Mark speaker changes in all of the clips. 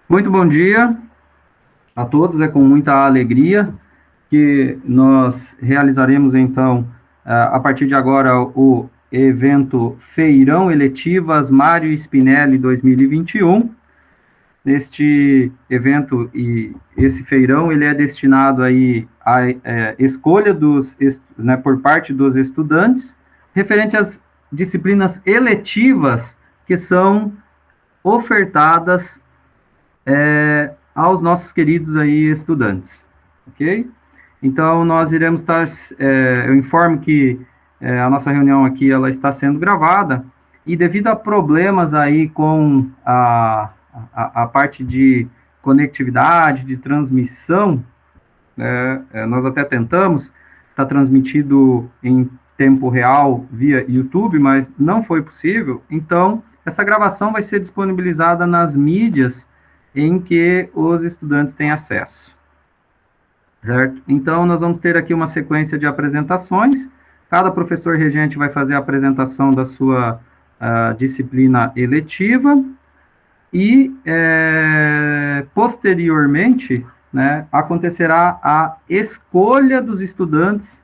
Speaker 1: Muito bom dia a todos, é com muita alegria que nós realizaremos, então, a partir de agora, o evento Feirão Eletivas Mário Spinelli 2021. Este evento e esse feirão, ele é destinado aí à escolha por parte dos estudantes, referente às disciplinas eletivas que são ofertadas aos nossos queridos aí estudantes, ok? Então, nós iremos estar, eu informo que a nossa reunião aqui, ela está sendo gravada, e devido a problemas aí com a parte de conectividade, de transmissão, nós até tentamos, está transmitido em tempo real via YouTube, mas não foi possível, então essa gravação vai ser disponibilizada nas mídias em que os estudantes têm acesso, certo? Então, nós vamos ter aqui uma sequência de apresentações, cada professor regente vai fazer a apresentação da sua disciplina eletiva, e, posteriormente, né, acontecerá a escolha dos estudantes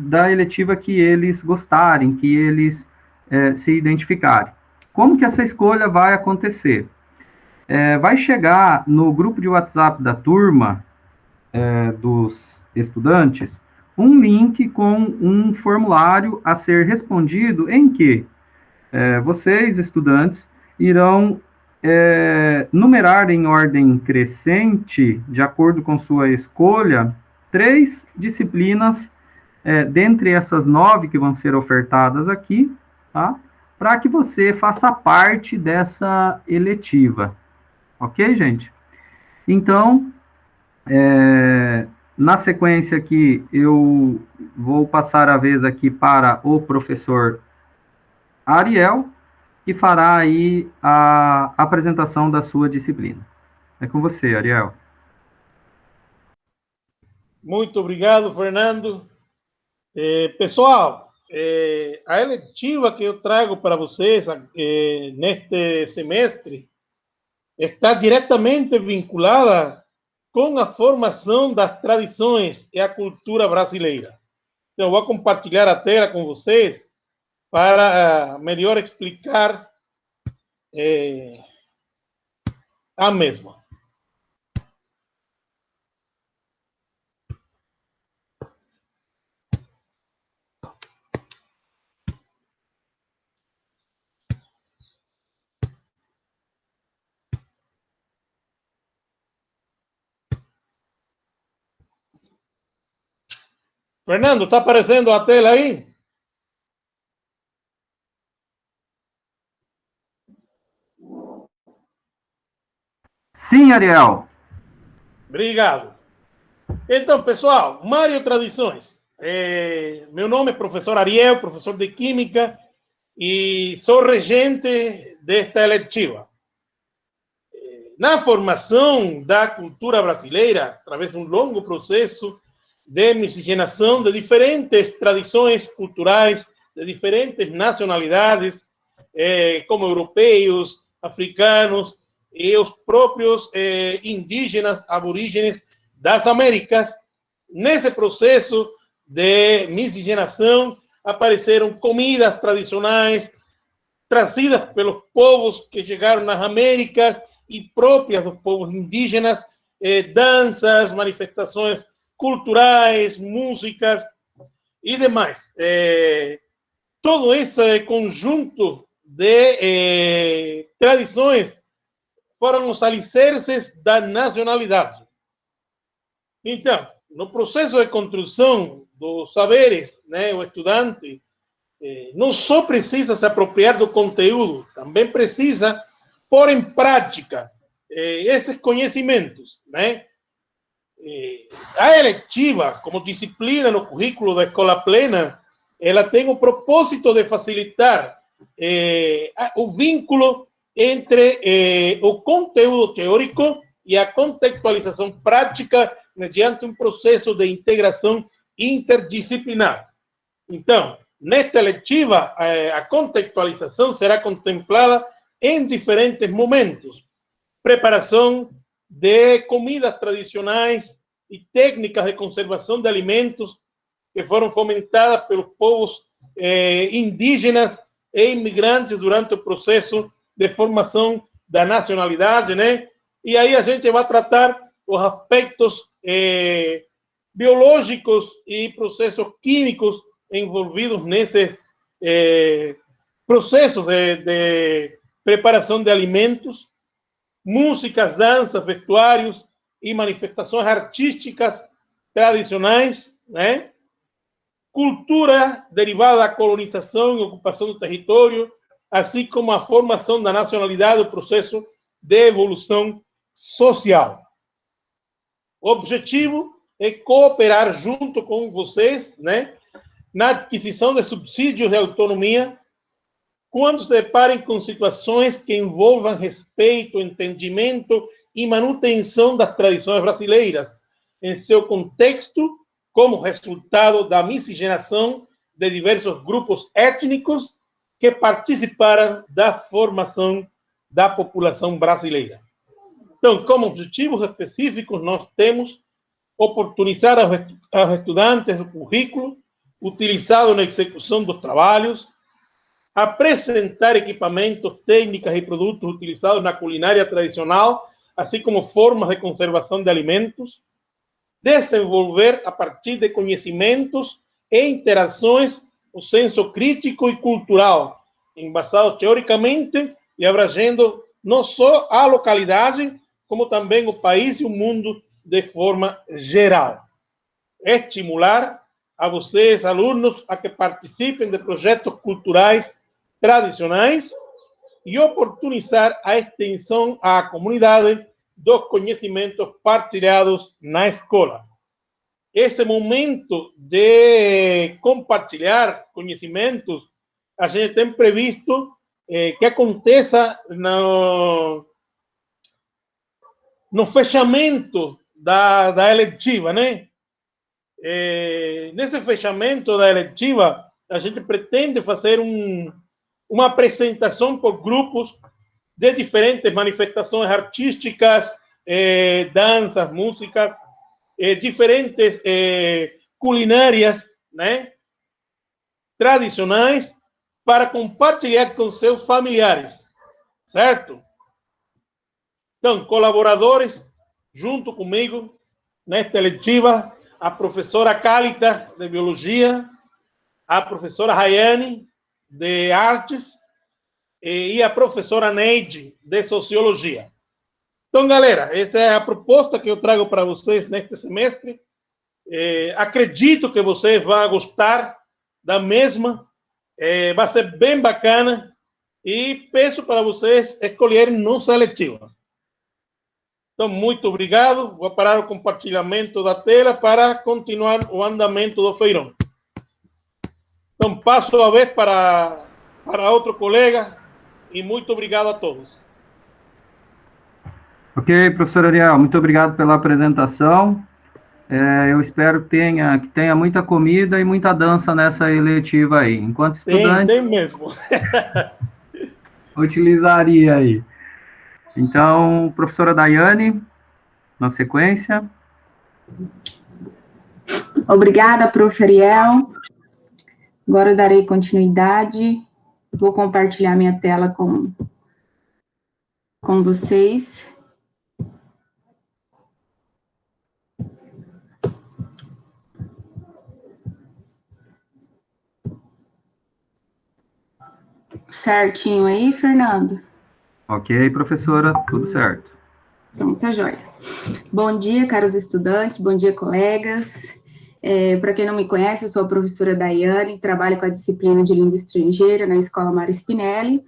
Speaker 1: da eletiva que eles gostarem, que eles se identificarem. Como que essa escolha vai acontecer? Vai chegar no grupo de WhatsApp da turma dos estudantes um link com um formulário a ser respondido em que vocês, estudantes, irão numerar em ordem crescente, de acordo com sua escolha, 3 disciplinas, dentre essas 9 que vão ser ofertadas aqui, tá? Para que você faça parte dessa eletiva. Ok, gente? Então, na sequência aqui, eu vou passar a vez aqui para o professor Ariel, que fará aí a apresentação da sua disciplina. É com você, Ariel.
Speaker 2: Muito obrigado, Fernando. Pessoal, a eletiva que eu trago para vocês neste semestre está diretamente vinculada com a formação das tradições e a cultura brasileira. Então, eu vou compartilhar a tela com vocês para melhor explicar a mesma. Fernando, está aparecendo a tela aí?
Speaker 1: Sim, Ariel.
Speaker 2: Obrigado. Então, pessoal, Mário Tradições. Meu nome é professor Ariel, professor de Química, e sou regente desta eletiva. Na formação da cultura brasileira, através de um longo processo de miscigenação de diferentes tradições culturais, de diferentes nacionalidades, como europeus, africanos e os próprios indígenas, aborígenes das Américas. Nesse processo de miscigenação, apareceram comidas tradicionais trazidas pelos povos que chegaram nas Américas e próprias dos povos indígenas, danças, manifestações culturais, músicas e demais. Todo esse conjunto de tradições foram os alicerces da nacionalidade. Então, no processo de construção dos saberes, né, o estudante não só precisa se apropriar do conteúdo, também precisa pôr em prática esses conhecimentos, né? A eletiva, como disciplina no currículo da Escola Plena, ela tem o propósito de facilitar o vínculo entre o conteúdo teórico e a contextualização prática mediante um processo de integração interdisciplinar. Então, nesta eletiva, a contextualização será contemplada em diferentes momentos. preparação de comidas tradicionais e técnicas de conservação de alimentos que foram fomentadas pelos povos indígenas e imigrantes durante o processo de formação da nacionalidade, né? E aí a gente vai tratar os aspectos biológicos e processos químicos envolvidos nesses processos de preparação de alimentos, músicas, danças, vestuários e manifestações artísticas tradicionais, né? Cultura derivada da colonização e ocupação do território, assim como a formação da nacionalidade, o processo de evolução social. O objetivo é cooperar junto com vocês, né, na aquisição de subsídios de autonomia, quando se deparem com situações que envolvam respeito, entendimento e manutenção das tradições brasileiras, em seu contexto, como resultado da miscigenação de diversos grupos étnicos que participaram da formação da população brasileira. Então, como objetivos específicos, nós temos oportunizar aos estudantes o currículo utilizado na execução dos trabalhos, apresentar equipamentos, técnicas e produtos utilizados na culinária tradicional, assim como formas de conservação de alimentos, desenvolver, a partir de conhecimentos e interações, o senso crítico e cultural, embasado teoricamente e abrangendo não só a localidade, como também o país e o mundo de forma geral. Estimular a vocês, alunos, a que participem de projetos culturais tradicionais e oportunizar a extensão à comunidade dos conhecimentos partilhados na escola. Esse momento de compartilhar conhecimentos, a gente tem previsto que aconteça no fechamento da eletiva, né? Nesse fechamento da eletiva, a gente pretende fazer uma apresentação por grupos de diferentes manifestações artísticas, danças, músicas, diferentes culinárias, né, tradicionais, para compartilhar com seus familiares, certo? Então, colaboradores, junto comigo, nesta eletiva, a professora Cálita, de Biologia, a professora Rayane, de Artes, e a professora Neide, de Sociologia. Então, galera, essa é a proposta que eu trago para vocês neste semestre. Acredito que vocês vão gostar da mesma. Vai ser bem bacana. E peço para vocês escolherem nossa eletiva. Então, muito obrigado. Vou parar o compartilhamento da tela para continuar o andamento do feirão. Então, passo a vez para outro colega e muito obrigado a todos.
Speaker 1: Ok, professor Ariel, muito obrigado pela apresentação. Eu espero que tenha muita comida e muita dança nessa eletiva aí. Enquanto estudante...
Speaker 2: Tem mesmo.
Speaker 1: utilizaria aí. Então, professora Daiane, na sequência.
Speaker 3: Obrigada, prof. Ariel. Agora eu darei continuidade. Vou compartilhar minha tela com vocês. Certinho aí, Fernando?
Speaker 1: Ok, professora, tudo certo.
Speaker 3: Então, tá jóia. Bom dia, caros estudantes, bom dia, colegas. Para quem não me conhece, eu sou a professora Daiane, trabalho com a disciplina de língua estrangeira na Escola Mário Spinelli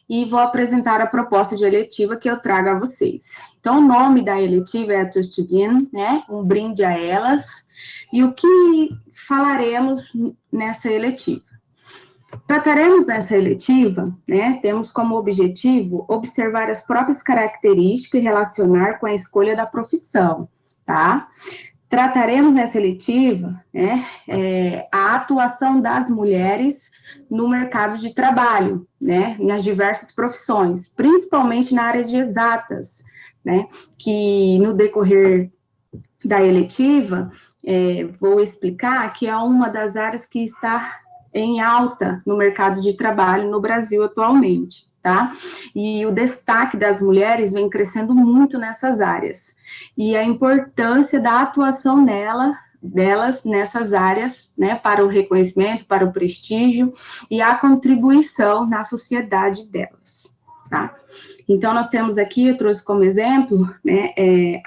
Speaker 3: e vou apresentar a proposta de eletiva que eu trago a vocês. Então, o nome da eletiva é a Tostudin, né? Um brinde a elas. E o que falaremos nessa eletiva? Trataremos nessa eletiva, né, temos como objetivo observar as próprias características e relacionar com a escolha da profissão, tá? Trataremos nessa eletiva, né, a atuação das mulheres no mercado de trabalho, né, nas diversas profissões, principalmente na área de exatas, né, que no decorrer da eletiva, vou explicar que é uma das áreas que está em alta no mercado de trabalho no Brasil atualmente, tá? E o destaque das mulheres vem crescendo muito nessas áreas. E a importância da atuação delas nessas áreas, né, para o reconhecimento, para o prestígio e a contribuição na sociedade delas, tá? Então, nós temos aqui, eu trouxe como exemplo, né,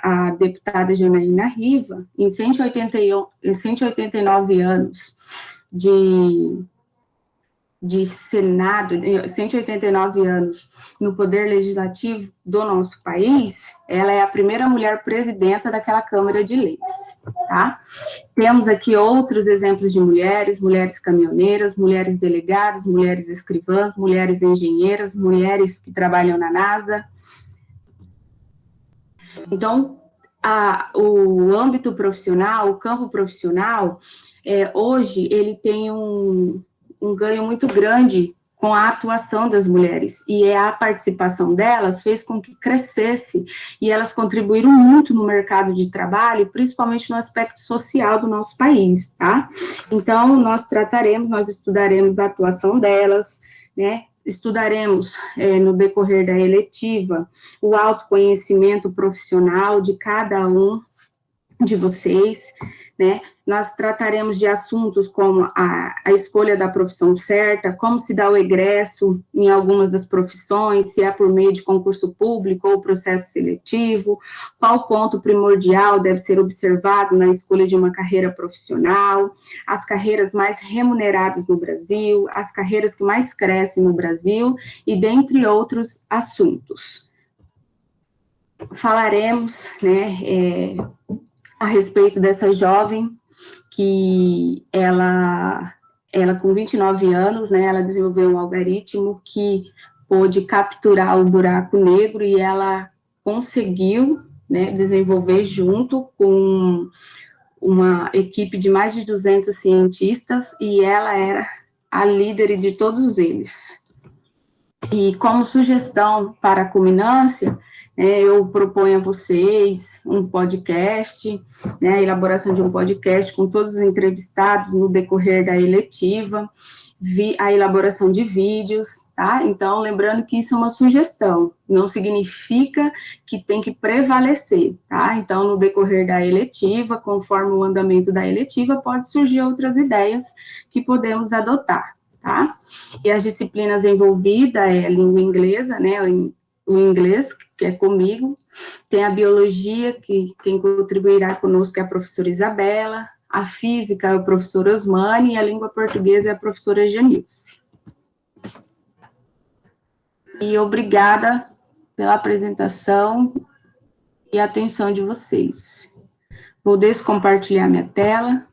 Speaker 3: a deputada Janaína Riva, em 189 anos de Senado, 189 anos no Poder Legislativo do nosso país, ela é a primeira mulher presidenta daquela Câmara de Leis, tá? Temos aqui outros exemplos de mulheres caminhoneiras, mulheres delegadas, mulheres escrivãs, mulheres engenheiras, mulheres que trabalham na NASA. Então, o âmbito profissional, o campo profissional, hoje ele tem um ganho muito grande com a atuação das mulheres, e a participação delas fez com que crescesse, e elas contribuíram muito no mercado de trabalho, principalmente no aspecto social do nosso país, tá? Então, nós estudaremos a atuação delas, né? Estudaremos, no decorrer da eletiva, o autoconhecimento profissional de cada um de vocês, né? Nós trataremos de assuntos como a escolha da profissão certa, como se dá o egresso em algumas das profissões, se é por meio de concurso público ou processo seletivo, qual ponto primordial deve ser observado na escolha de uma carreira profissional, as carreiras mais remuneradas no Brasil, as carreiras que mais crescem no Brasil, e dentre outros assuntos. Falaremos, né, a respeito dessa jovem que ela com 29 anos, né, ela desenvolveu um algoritmo que pôde capturar o buraco negro, e ela conseguiu, né, desenvolver junto com uma equipe de mais de 200 cientistas, e ela era a líder de todos eles. E como sugestão para a culminância, eu proponho a vocês um podcast, né, a elaboração de um podcast com todos os entrevistados no decorrer da eletiva, a elaboração de vídeos, tá? Então, lembrando que isso é uma sugestão, não significa que tem que prevalecer, tá? Então, no decorrer da eletiva, conforme o andamento da eletiva, pode surgir outras ideias que podemos adotar, tá? E as disciplinas envolvidas a língua inglesa, né, o inglês, que é comigo, tem a biologia, que quem contribuirá conosco é a professora Isabela, a física é o professor Osmani, e a língua portuguesa é a professora Janilce. E obrigada pela apresentação e atenção de vocês. Vou descompartilhar minha tela.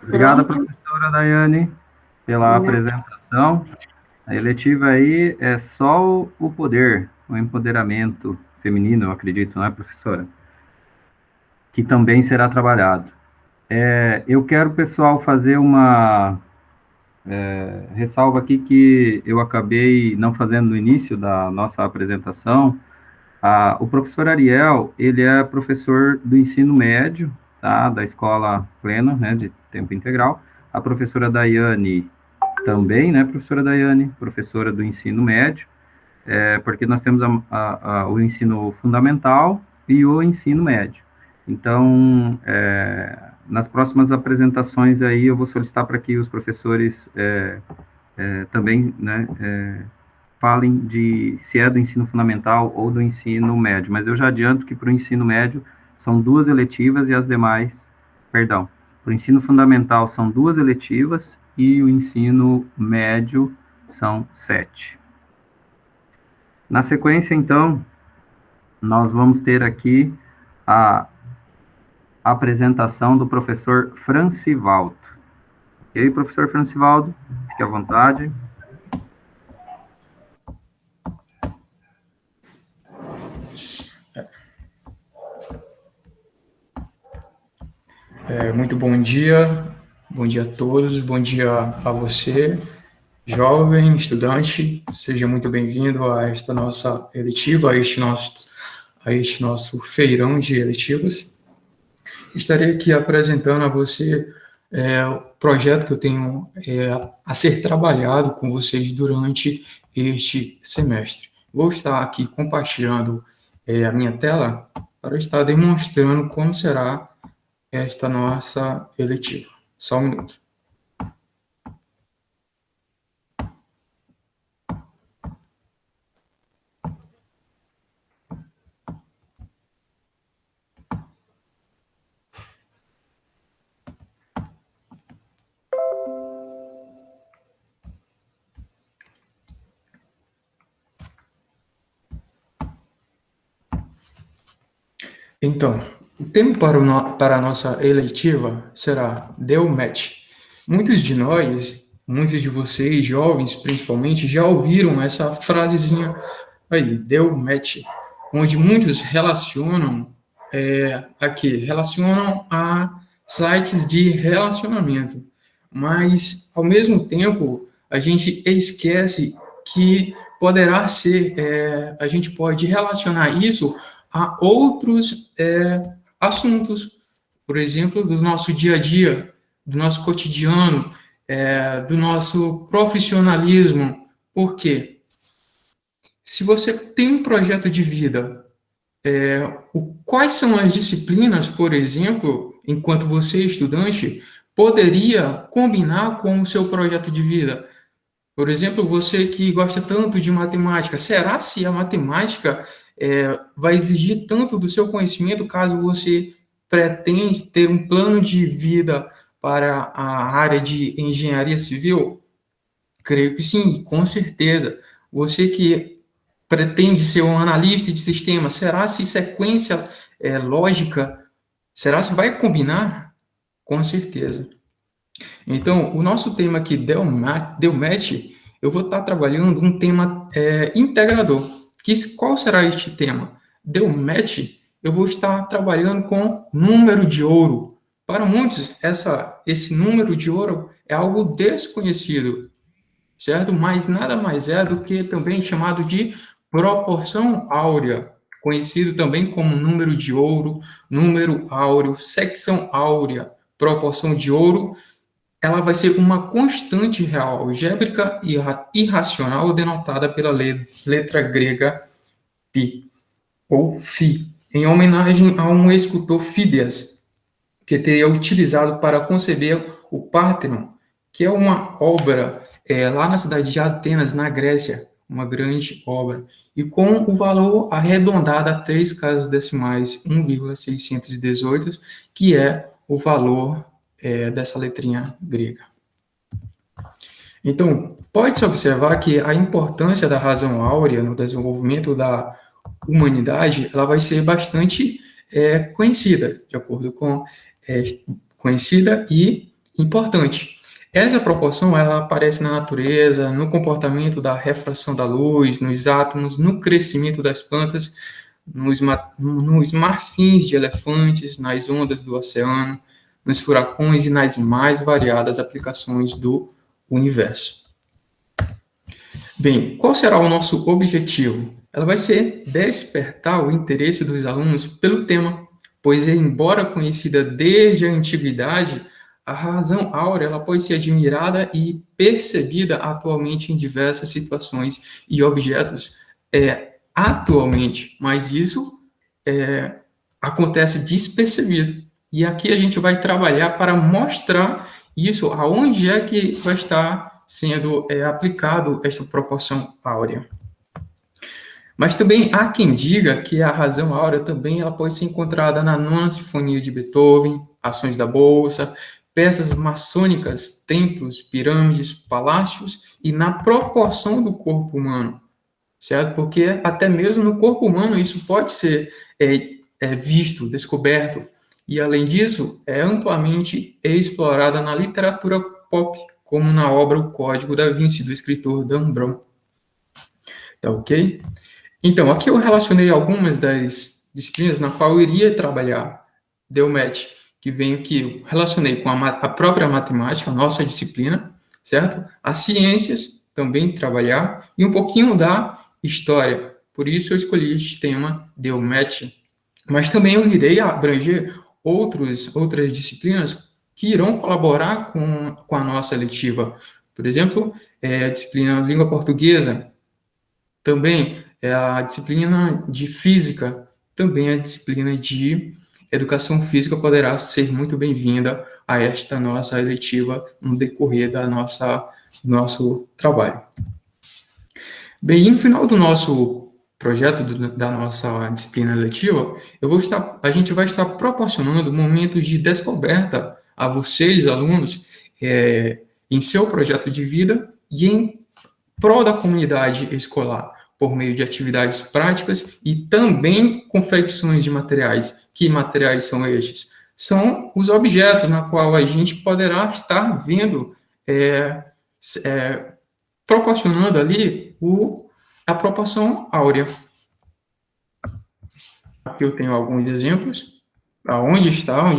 Speaker 1: Obrigada, professora Daiane, pela apresentação. A eletiva aí é só o poder, o empoderamento feminino, eu acredito, não é, professora? Que também será trabalhado. Eu quero, pessoal, fazer uma ressalva aqui que eu acabei não fazendo no início da nossa apresentação. O professor Ariel, ele é professor do ensino médio, tá, da escola plena, né, de tempo integral. A professora Daiane também, né, professora Daiane, professora do ensino médio, porque nós temos o ensino fundamental e o ensino médio. Então, nas próximas apresentações aí, eu vou solicitar para que os professores também, né, falem de se é do ensino fundamental ou do ensino médio, mas eu já adianto que para o ensino médio são 2 eletivas e as demais, perdão, para o ensino fundamental são 2 eletivas e o ensino médio são 7. Na sequência, então, nós vamos ter aqui a apresentação do professor Francivaldo. E aí, professor Francivaldo, fique à vontade.
Speaker 4: Muito bom dia a todos, bom dia a você, jovem, estudante, seja muito bem-vindo a esta nossa eletiva, a este nosso feirão de eletivos. Estarei aqui apresentando a você o projeto que eu tenho a ser trabalhado com vocês durante este semestre. Vou estar aqui compartilhando a minha tela para estar demonstrando como será esta nossa eletiva. Só um minuto. Então, o tema para a nossa eletiva será Deu Match. Muitos de nós, muitos de vocês, jovens principalmente, já ouviram essa frasezinha aí, Deu Match, onde muitos relacionam relacionam a sites de relacionamento. Mas, ao mesmo tempo, a gente esquece que poderá ser, a gente pode relacionar isso a outros assuntos, por exemplo, do nosso dia a dia, do nosso cotidiano, do nosso profissionalismo. Por quê? Se você tem um projeto de vida, quais são as disciplinas, por exemplo, enquanto você é estudante, poderia combinar com o seu projeto de vida? Por exemplo, você que gosta tanto de matemática, será se a matemática vai exigir tanto do seu conhecimento caso você pretende ter um plano de vida para a área de engenharia civil? Creio que sim, com certeza. Você que pretende ser um analista de sistema, será se sequência lógica, será se vai combinar? Com certeza. Então, o nosso tema aqui, Deu Match, eu vou estar trabalhando um tema integrador. Qual será este tema? Deu Match, eu vou estar trabalhando com número de ouro. Para muitos, esse número de ouro é algo desconhecido, certo? Mas nada mais é do que também chamado de proporção áurea, conhecido também como número de ouro, número áureo, secção áurea, proporção de ouro. Ela vai ser uma constante real algébrica e irracional denotada pela letra grega π, ou φ, em homenagem a um escultor Fídias, que teria utilizado para conceber o Parthenon, que é uma obra lá na cidade de Atenas, na Grécia, uma grande obra, e com o valor arredondado a 3 casas decimais, 1,618, que é o valor dessa letrinha grega. Então, pode-se observar que a importância da razão áurea no desenvolvimento da humanidade, ela vai ser bastante conhecida, de acordo com conhecida e importante. Essa proporção, ela aparece na natureza, no comportamento da refração da luz, nos átomos, no crescimento das plantas, nos marfins de elefantes, nas ondas do oceano, nos furacões e nas mais variadas aplicações do universo. Bem, qual será o nosso objetivo? Ela vai ser despertar o interesse dos alunos pelo tema, pois, embora conhecida desde a antiguidade, a razão áurea ela pode ser admirada e percebida atualmente em diversas situações e objetos atualmente, mas isso acontece despercebido. E aqui a gente vai trabalhar para mostrar isso, aonde é que vai estar sendo aplicado essa proporção áurea. Mas também há quem diga que a razão áurea também ela pode ser encontrada na Nona Sinfonia de Beethoven, ações da Bolsa, peças maçônicas, templos, pirâmides, palácios e na proporção do corpo humano, certo? Porque até mesmo no corpo humano isso pode ser visto, descoberto. E, além disso, é amplamente explorada na literatura pop, como na obra O Código da Vinci, do escritor Dan Brown. Tá ok? Então, aqui eu relacionei algumas das disciplinas na qual eu iria trabalhar. Deu match, que vem aqui, eu relacionei com a própria matemática, a nossa disciplina, certo? As ciências, também trabalhar, e um pouquinho da história. Por isso eu escolhi este tema Deu Match. Mas também eu irei abranger outras disciplinas que irão colaborar com a nossa letiva. Por exemplo, a disciplina Língua Portuguesa, também a disciplina de Física, também a disciplina de Educação Física poderá ser muito bem-vinda a esta nossa eletiva no decorrer do nosso trabalho. Bem, no final do nosso projeto, da nossa disciplina letiva, a gente vai estar proporcionando momentos de descoberta a vocês, alunos, em seu projeto de vida e em prol da comunidade escolar, por meio de atividades práticas e também confecções de materiais. Que materiais são estes? São os objetos na qual a gente poderá estar vendo, proporcionando ali a proporção áurea. Aqui eu tenho alguns exemplos, onde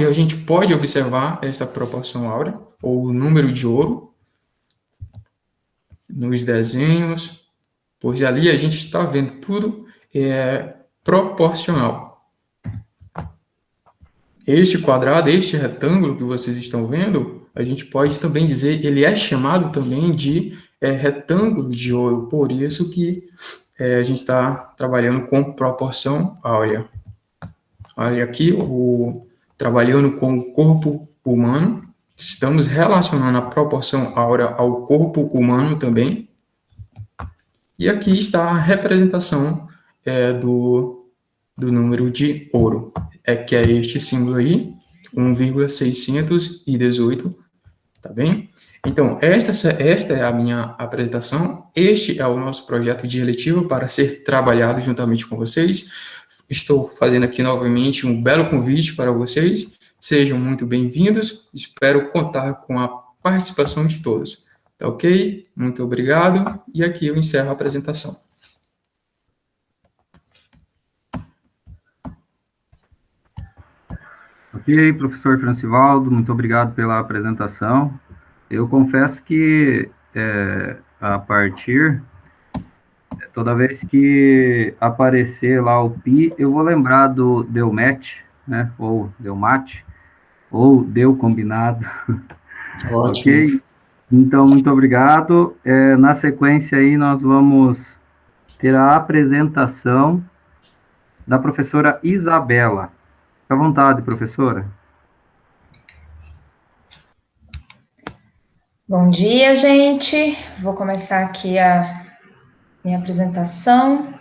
Speaker 4: a gente pode observar essa proporção áurea, ou o número de ouro, nos desenhos, pois ali a gente está vendo tudo proporcional. Este quadrado, este retângulo que vocês estão vendo, a gente pode também dizer, ele é chamado também de retângulo de ouro, por isso que a gente está trabalhando com proporção áurea. Olha aqui, trabalhando com o corpo humano, estamos relacionando a proporção áurea ao corpo humano também. E aqui está a representação do número de ouro, que é este símbolo aí, 1,618, tá bem? Então, esta é a minha apresentação, este é o nosso projeto de eletivo para ser trabalhado juntamente com vocês. Estou fazendo aqui novamente um belo convite para vocês, sejam muito bem-vindos, espero contar com a participação de todos. Tá ok? Muito obrigado, e aqui eu encerro a apresentação.
Speaker 1: Ok, professor Francivaldo, muito obrigado pela apresentação. Eu confesso que, toda vez que aparecer lá o pi, eu vou lembrar do deu match, né, ou deu mate, ou deu combinado.
Speaker 4: Ótimo.
Speaker 1: Ok? Então, muito obrigado. Na sequência aí, nós vamos ter a apresentação da professora Isabela. Fique à vontade, professora.
Speaker 5: Bom dia, gente. Vou começar aqui a minha apresentação.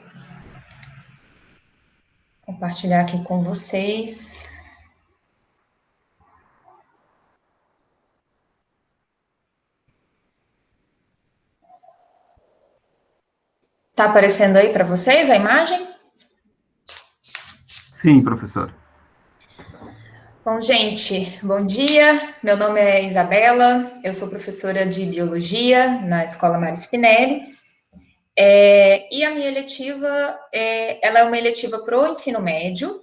Speaker 5: Compartilhar aqui com vocês. Tá aparecendo aí para vocês a imagem?
Speaker 1: Sim, professora.
Speaker 5: Bom, gente, bom dia. Meu nome é Isabela, eu sou professora de Biologia na Escola Mário Spinelli. E a minha eletiva, ela é uma eletiva para o ensino médio,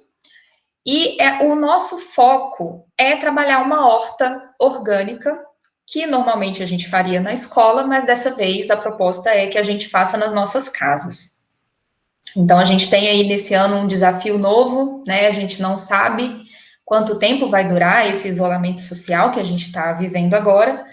Speaker 5: e o nosso foco é trabalhar uma horta orgânica, que normalmente a gente faria na escola, mas dessa vez a proposta é que a gente faça nas nossas casas. Então, a gente tem aí nesse ano um desafio novo, né? A gente não sabe quanto tempo vai durar esse isolamento social que a gente está vivendo agora.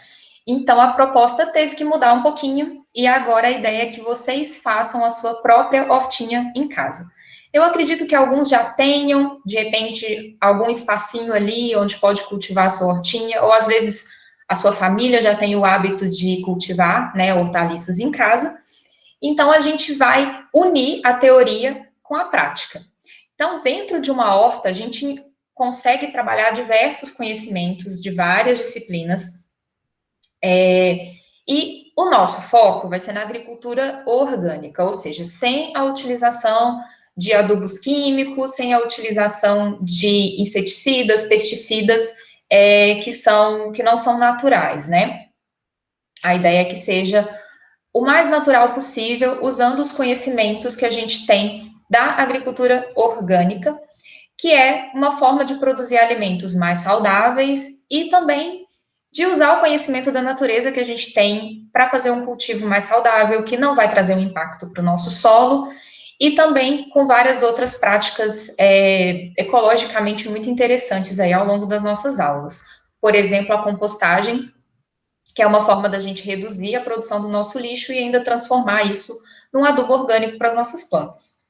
Speaker 5: Então, a proposta teve que mudar um pouquinho, e agora a ideia é que vocês façam a sua própria hortinha em casa. Eu acredito que alguns já tenham, de repente, algum espacinho ali onde pode cultivar a sua hortinha, ou às vezes a sua família já tem o hábito de cultivar, né, hortaliças em casa. Então, a gente vai unir a teoria com a prática. Então, dentro de uma horta, a gente consegue trabalhar diversos conhecimentos de várias disciplinas, e o nosso foco vai ser na agricultura orgânica, ou seja, sem a utilização de adubos químicos, sem a utilização de inseticidas, pesticidas, que não são naturais, né? A ideia é que seja o mais natural possível, usando os conhecimentos que a gente tem da agricultura orgânica, que é uma forma de produzir alimentos mais saudáveis e também de usar o conhecimento da natureza que a gente tem para fazer um cultivo mais saudável, que não vai trazer um impacto para o nosso solo, e também com várias outras práticas ecologicamente muito interessantes aí ao longo das nossas aulas. Por exemplo, a compostagem, que é uma forma da gente reduzir a produção do nosso lixo e ainda transformar isso num adubo orgânico para as nossas plantas.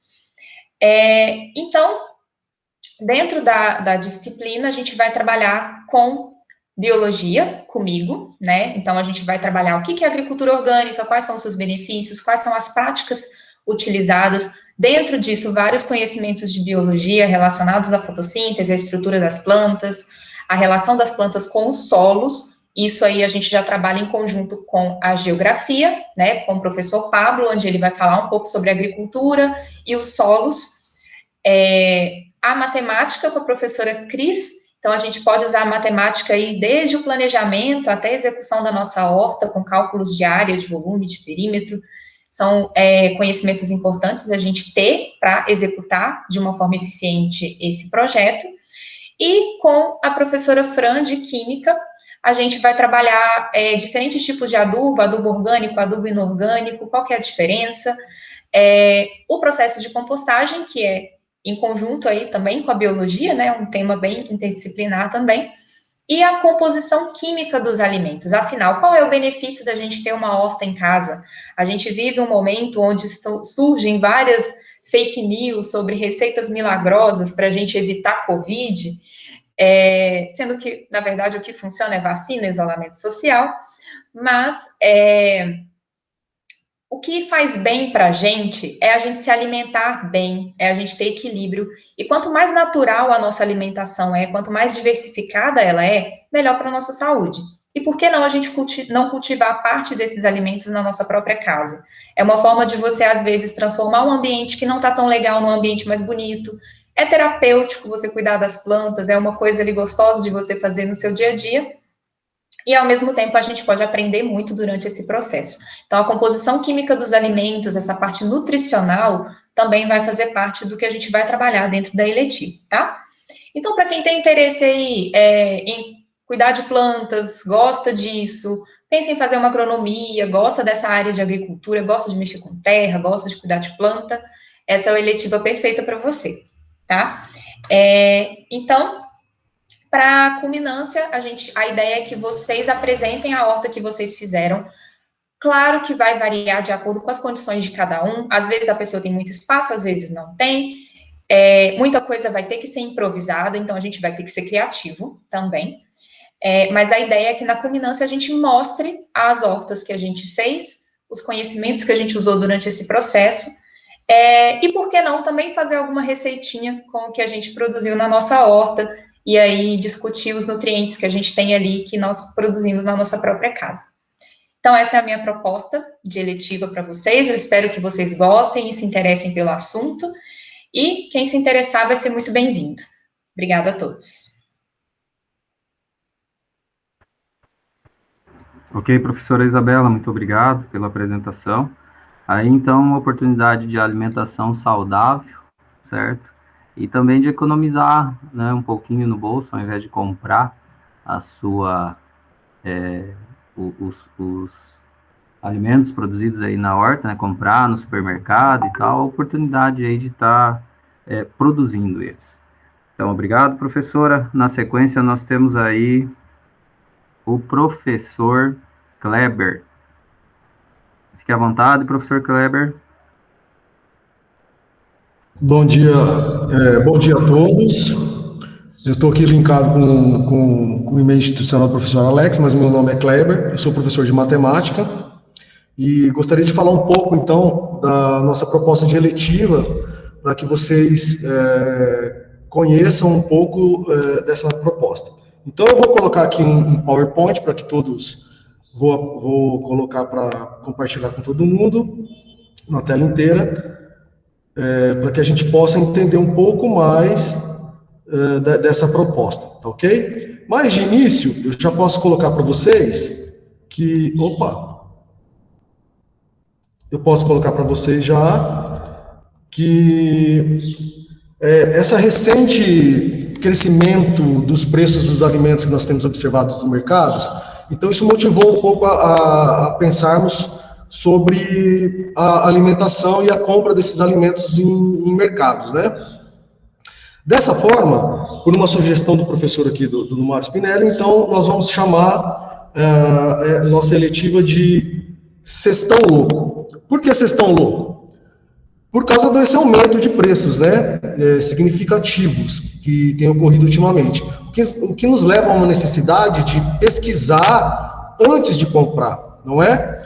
Speaker 5: Então, dentro da disciplina, a gente vai trabalhar com biologia, comigo, né? Então, a gente vai trabalhar o que é agricultura orgânica, quais são os seus benefícios, quais são as práticas utilizadas. Dentro disso, vários conhecimentos de biologia relacionados à fotossíntese, à estrutura das plantas, a relação das plantas com os solos. Isso aí a gente já trabalha em conjunto com a geografia, né, com o professor Pablo, onde ele vai falar um pouco sobre a agricultura e os solos. A matemática com a professora Cris. Então, a gente pode usar a matemática aí desde o planejamento até a execução da nossa horta, com cálculos de área, de volume, de perímetro. São conhecimentos importantes a gente ter para executar de uma forma eficiente esse projeto. E com a professora Fran, de Química, a gente vai trabalhar diferentes tipos de adubo, adubo orgânico, adubo inorgânico, qual que é a diferença, o processo de compostagem, que é em conjunto aí também com a biologia, né, um tema bem interdisciplinar também, e a composição química dos alimentos. Afinal, qual é o benefício da gente ter uma horta em casa? A gente vive um momento onde surgem várias fake news sobre receitas milagrosas para a gente evitar Covid, sendo que, na verdade, o que funciona é vacina, isolamento social, mas o que faz bem para a gente é a gente se alimentar bem, é a gente ter equilíbrio, e quanto mais natural a nossa alimentação quanto mais diversificada ela melhor para a nossa saúde. E por que não a gente não cultivar parte desses alimentos na nossa própria casa? É uma forma de você, às vezes, transformar um ambiente que não está tão legal num ambiente mais bonito. É terapêutico você cuidar das plantas, é uma coisa ali gostosa de você fazer no seu dia a dia. E, ao mesmo tempo, a gente pode aprender muito durante esse processo. Então, a composição química dos alimentos, essa parte nutricional, também vai fazer parte do que a gente vai trabalhar dentro da eletiva, tá? Então, para quem tem interesse aí em cuidar de plantas, gosta disso, pensa em fazer uma agronomia, gosta dessa área de agricultura, gosta de mexer com terra, gosta de cuidar de planta, essa é a eletiva perfeita para você, tá? Então, para a culminância, a ideia é que vocês apresentem a horta que vocês fizeram. Claro que vai variar de acordo com as condições de cada um. Às vezes a pessoa tem muito espaço, às vezes não tem. Muita coisa vai ter que ser improvisada, então a gente vai ter que ser criativo também. Mas a ideia é que na culminância a gente mostre as hortas que a gente fez, os conhecimentos que a gente usou durante esse processo, e por que não também fazer alguma receitinha com o que a gente produziu na nossa horta, e aí discutir os nutrientes que a gente tem ali, que nós produzimos na nossa própria casa. Então, essa é a minha proposta de eletiva para vocês. Eu espero que vocês gostem e se interessem pelo assunto. E quem se interessar vai ser muito bem-vindo. Obrigada a todos.
Speaker 1: Ok, professora Isabela, muito obrigado pela apresentação. Aí, então, uma oportunidade de alimentação saudável, certo? E também de economizar, né, um pouquinho no bolso, ao invés de comprar os alimentos produzidos aí na horta, né, comprar no supermercado e tal, a oportunidade aí de estar produzindo eles. Então, obrigado, professora. Na sequência, nós temos aí o professor Kleber. Fique à vontade, professor Kleber.
Speaker 6: Bom dia a todos. Eu estou aqui linkado com o e-mail institucional do professor Alex, mas meu nome é Kleber, eu sou professor de matemática e gostaria de falar um pouco, então, da nossa proposta de eletiva, para que vocês conheçam um pouco dessa proposta. Então, eu vou colocar aqui um PowerPoint para que todos, vou colocar para compartilhar com todo mundo, na tela inteira, para que a gente possa entender um pouco mais dessa proposta, tá ok? Mas, de início, eu já posso colocar para vocês que... Eu posso colocar para vocês já que essa recente crescimento dos preços dos alimentos que nós temos observado nos mercados, Então, isso motivou um pouco a pensarmos sobre a alimentação e a compra desses alimentos em mercados, né? Dessa forma, por uma sugestão do professor aqui, do Mário Spinelli, então, nós vamos chamar nossa eletiva de Cestão Louco. Por que Cestão Louco? Por causa desse aumento de preços, né, significativos que tem ocorrido ultimamente. O que nos leva a uma necessidade de pesquisar antes de comprar, não é?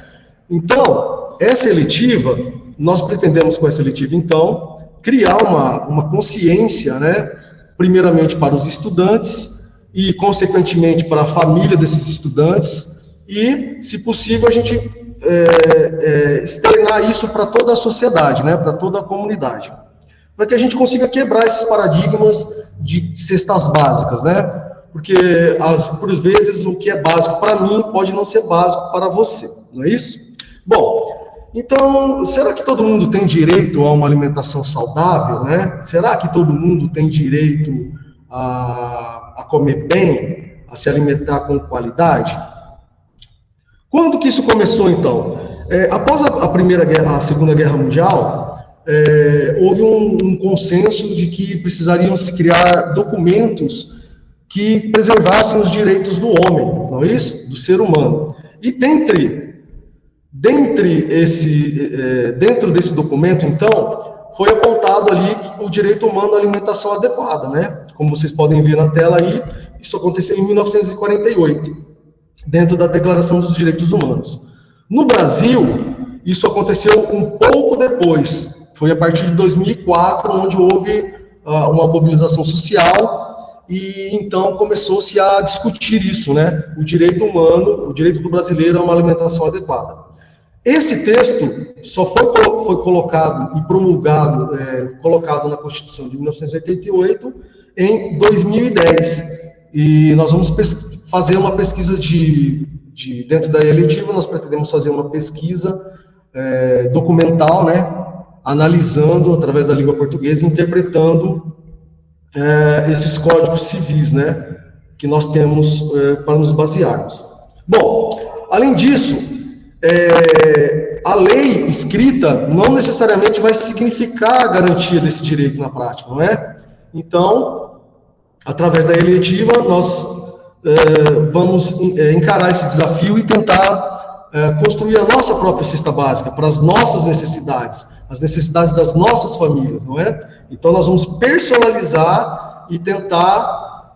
Speaker 6: Então, essa eletiva, nós pretendemos com essa eletiva, então, criar uma consciência, né, primeiramente para os estudantes e, consequentemente, para a família desses estudantes e, se possível, a gente externar isso para toda a sociedade, né, para toda a comunidade, para que a gente consiga quebrar esses paradigmas de cestas básicas, né, porque, por vezes, o que é básico para mim pode não ser básico para você, não é isso? Bom, então, será que todo mundo tem direito a uma alimentação saudável, né? Será que todo mundo tem direito a comer bem, a se alimentar com qualidade? Quando que isso começou, então? Após a Segunda Guerra Mundial, houve um consenso de que precisariam se criar documentos que preservassem os direitos do homem, não é isso? Do ser humano. E dentro desse documento, então, foi apontado ali o direito humano à alimentação adequada, né? Como vocês podem ver na tela aí, isso aconteceu em 1948, dentro da Declaração dos Direitos Humanos. No Brasil, isso aconteceu um pouco depois, foi a partir de 2004, onde houve uma mobilização social, e então começou-se a discutir isso, né? O direito humano, o direito do brasileiro a uma alimentação adequada. Esse texto só foi colocado e promulgado, colocado na Constituição de 1988 em 2010. E nós vamos fazer uma pesquisa dentro da eletiva, nós pretendemos fazer uma pesquisa documental, né, analisando através da língua portuguesa, interpretando esses códigos civis, né, que nós temos para nos basearmos. Bom, além disso, a lei escrita não necessariamente vai significar a garantia desse direito na prática, não é? Então, através da eletiva, nós vamos encarar esse desafio e tentar construir a nossa própria cesta básica para as nossas necessidades, as necessidades das nossas famílias, não é? Então, nós vamos personalizar e tentar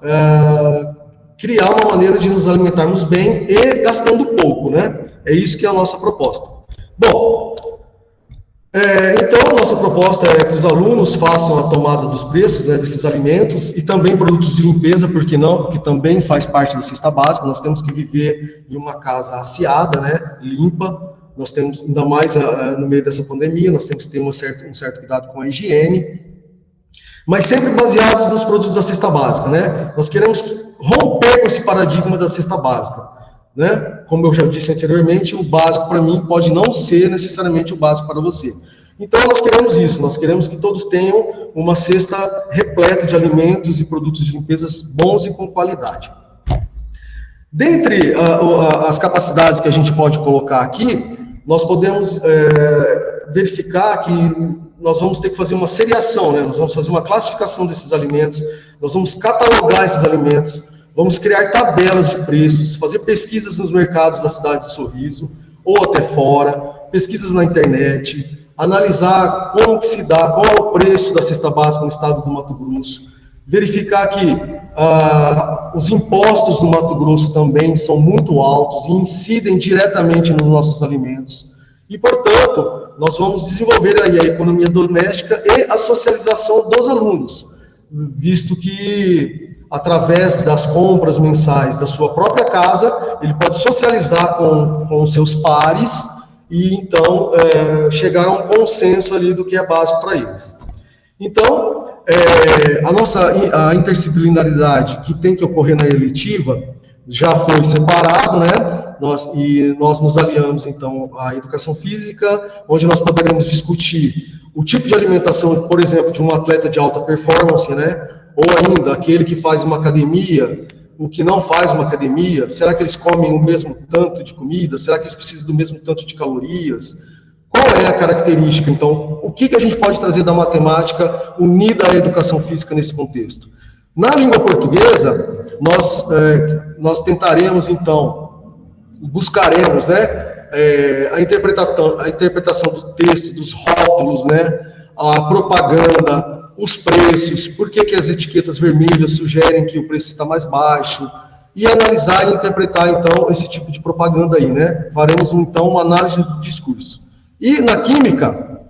Speaker 6: criar uma maneira de nos alimentarmos bem e gastando pouco, né? É isso que é a nossa proposta. Bom, então a nossa proposta é que os alunos façam a tomada dos preços, né, desses alimentos e também produtos de limpeza, por que não? Porque também faz parte da cesta básica. Nós temos que viver em uma casa asseada, né, limpa. Nós temos, ainda mais no meio dessa pandemia, nós temos que ter um certo cuidado com a higiene, mas sempre baseados nos produtos da cesta básica, né? Nós queremos romper com esse paradigma da cesta básica, né? Como eu já disse anteriormente, o básico para mim pode não ser necessariamente o básico para você. Então nós queremos isso, nós queremos que todos tenham uma cesta repleta de alimentos e produtos de limpeza bons e com qualidade. Dentre as capacidades que a gente pode colocar aqui, nós podemos verificar que nós vamos ter que fazer uma seriação, né? Nós vamos fazer uma classificação desses alimentos, nós vamos catalogar esses alimentos, vamos criar tabelas de preços, fazer pesquisas nos mercados da cidade de Sorriso, ou até fora, pesquisas na internet, analisar como que se dá, qual é o preço da cesta básica no estado do Mato Grosso, verificar que os impostos no Mato Grosso também são muito altos e incidem diretamente nos nossos alimentos. E, portanto, nós vamos desenvolver aí a economia doméstica e a socialização dos alunos, visto que, através das compras mensais da sua própria casa, ele pode socializar com os seus pares e, então, chegar a um consenso ali do que é básico para eles. Então, a interdisciplinaridade que tem que ocorrer na eletiva já foi separado, né? Nós nos aliamos, então, à educação física, onde nós poderemos discutir o tipo de alimentação, por exemplo, de um atleta de alta performance, né? Ou ainda aquele que faz uma academia, o que não faz uma academia? Será que eles comem o mesmo tanto de comida? Será que eles precisam do mesmo tanto de calorias? Qual é a característica, então? O que a gente pode trazer da matemática unida à educação física nesse contexto? Na língua portuguesa, nós tentaremos, então, buscaremos, né, a interpretação do texto, dos rótulos, né, a propaganda, os preços, por que as etiquetas vermelhas sugerem que o preço está mais baixo, e analisar e interpretar, então, esse tipo de propaganda aí, né? Faremos, então, uma análise do discurso. E na química,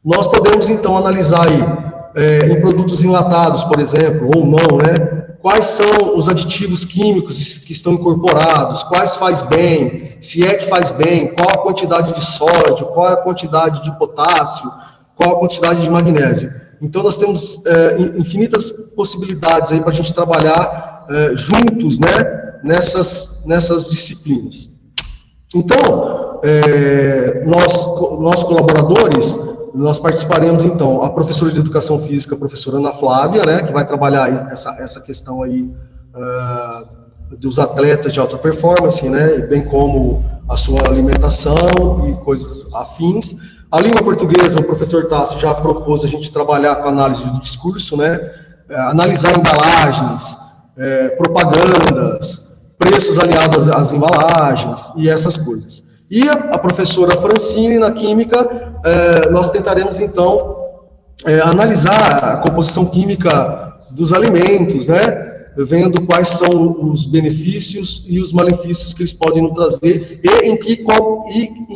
Speaker 6: nós podemos, então, analisar aí, em produtos enlatados, por exemplo, ou não, né? Quais são os aditivos químicos que estão incorporados, quais faz bem, se é que faz bem, qual a quantidade de sódio, qual a quantidade de potássio, qual a quantidade de magnésio. Então, nós temos infinitas possibilidades aí para a gente trabalhar juntos, né, nessas disciplinas. Então, nós colaboradores, nós participaremos, então, a professora de Educação Física, a professora Ana Flávia, né, que vai trabalhar essa questão aí dos atletas de alta performance, né, bem como a sua alimentação e coisas afins. A língua portuguesa, o professor Tassi já propôs a gente trabalhar com a análise do discurso, né, analisar embalagens, propagandas, preços aliados às embalagens e essas coisas. E a professora Francine, na química, nós tentaremos, então, analisar a composição química dos alimentos, né, vendo quais são os benefícios e os malefícios que eles podem nos trazer e em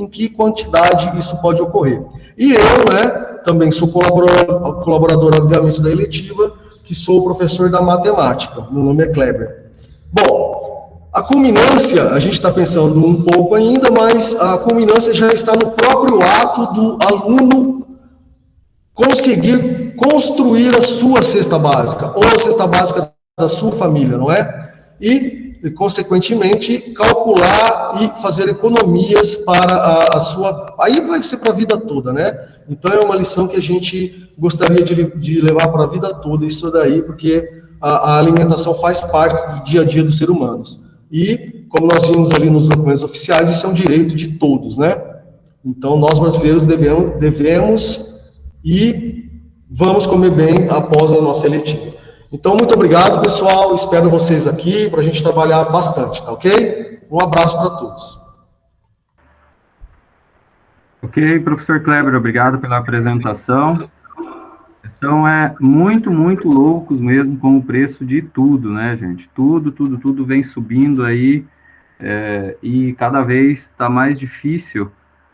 Speaker 6: que quantidade isso pode ocorrer. E eu, né, também sou colaborador, obviamente, da eletiva, que sou professor da matemática, meu nome é Kleber. Bom, a culminância, a gente está pensando um pouco ainda, mas a culminância já está no próprio ato do aluno conseguir construir a sua cesta básica, ou a cesta básica da sua família, não é? E, consequentemente, calcular e fazer economias para a sua... Aí vai ser para a vida toda, né? Então, é uma lição que a gente gostaria de levar para a vida toda, isso daí, porque a alimentação faz parte do dia a dia dos seres humanos. E, como nós vimos ali nos documentos oficiais, isso é um direito de todos, né? Então, nós brasileiros devemos e vamos comer bem após a nossa eletiva. Então, muito obrigado, pessoal. Espero vocês aqui para a gente trabalhar bastante, tá ok? Um abraço para todos.
Speaker 1: Ok, professor Kleber, obrigado pela apresentação. Então, muito loucos mesmo com o preço de tudo, né, gente? Tudo vem subindo aí, e cada vez está mais difícil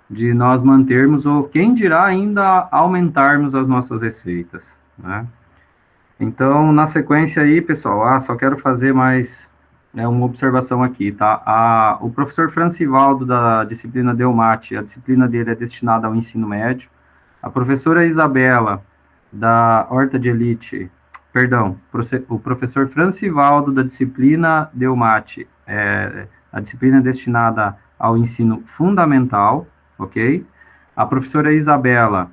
Speaker 1: de nós mantermos, ou quem dirá ainda aumentarmos as nossas receitas, né? Então, na sequência aí, pessoal, só quero fazer mais uma observação aqui, tá? O professor Francivaldo, da disciplina Delmate, a disciplina dele é destinada ao ensino médio. A professora Isabela, da Horta de Elite, perdão, o professor Francivaldo, da disciplina Delmate, a disciplina é destinada ao ensino fundamental, ok? A professora Isabela,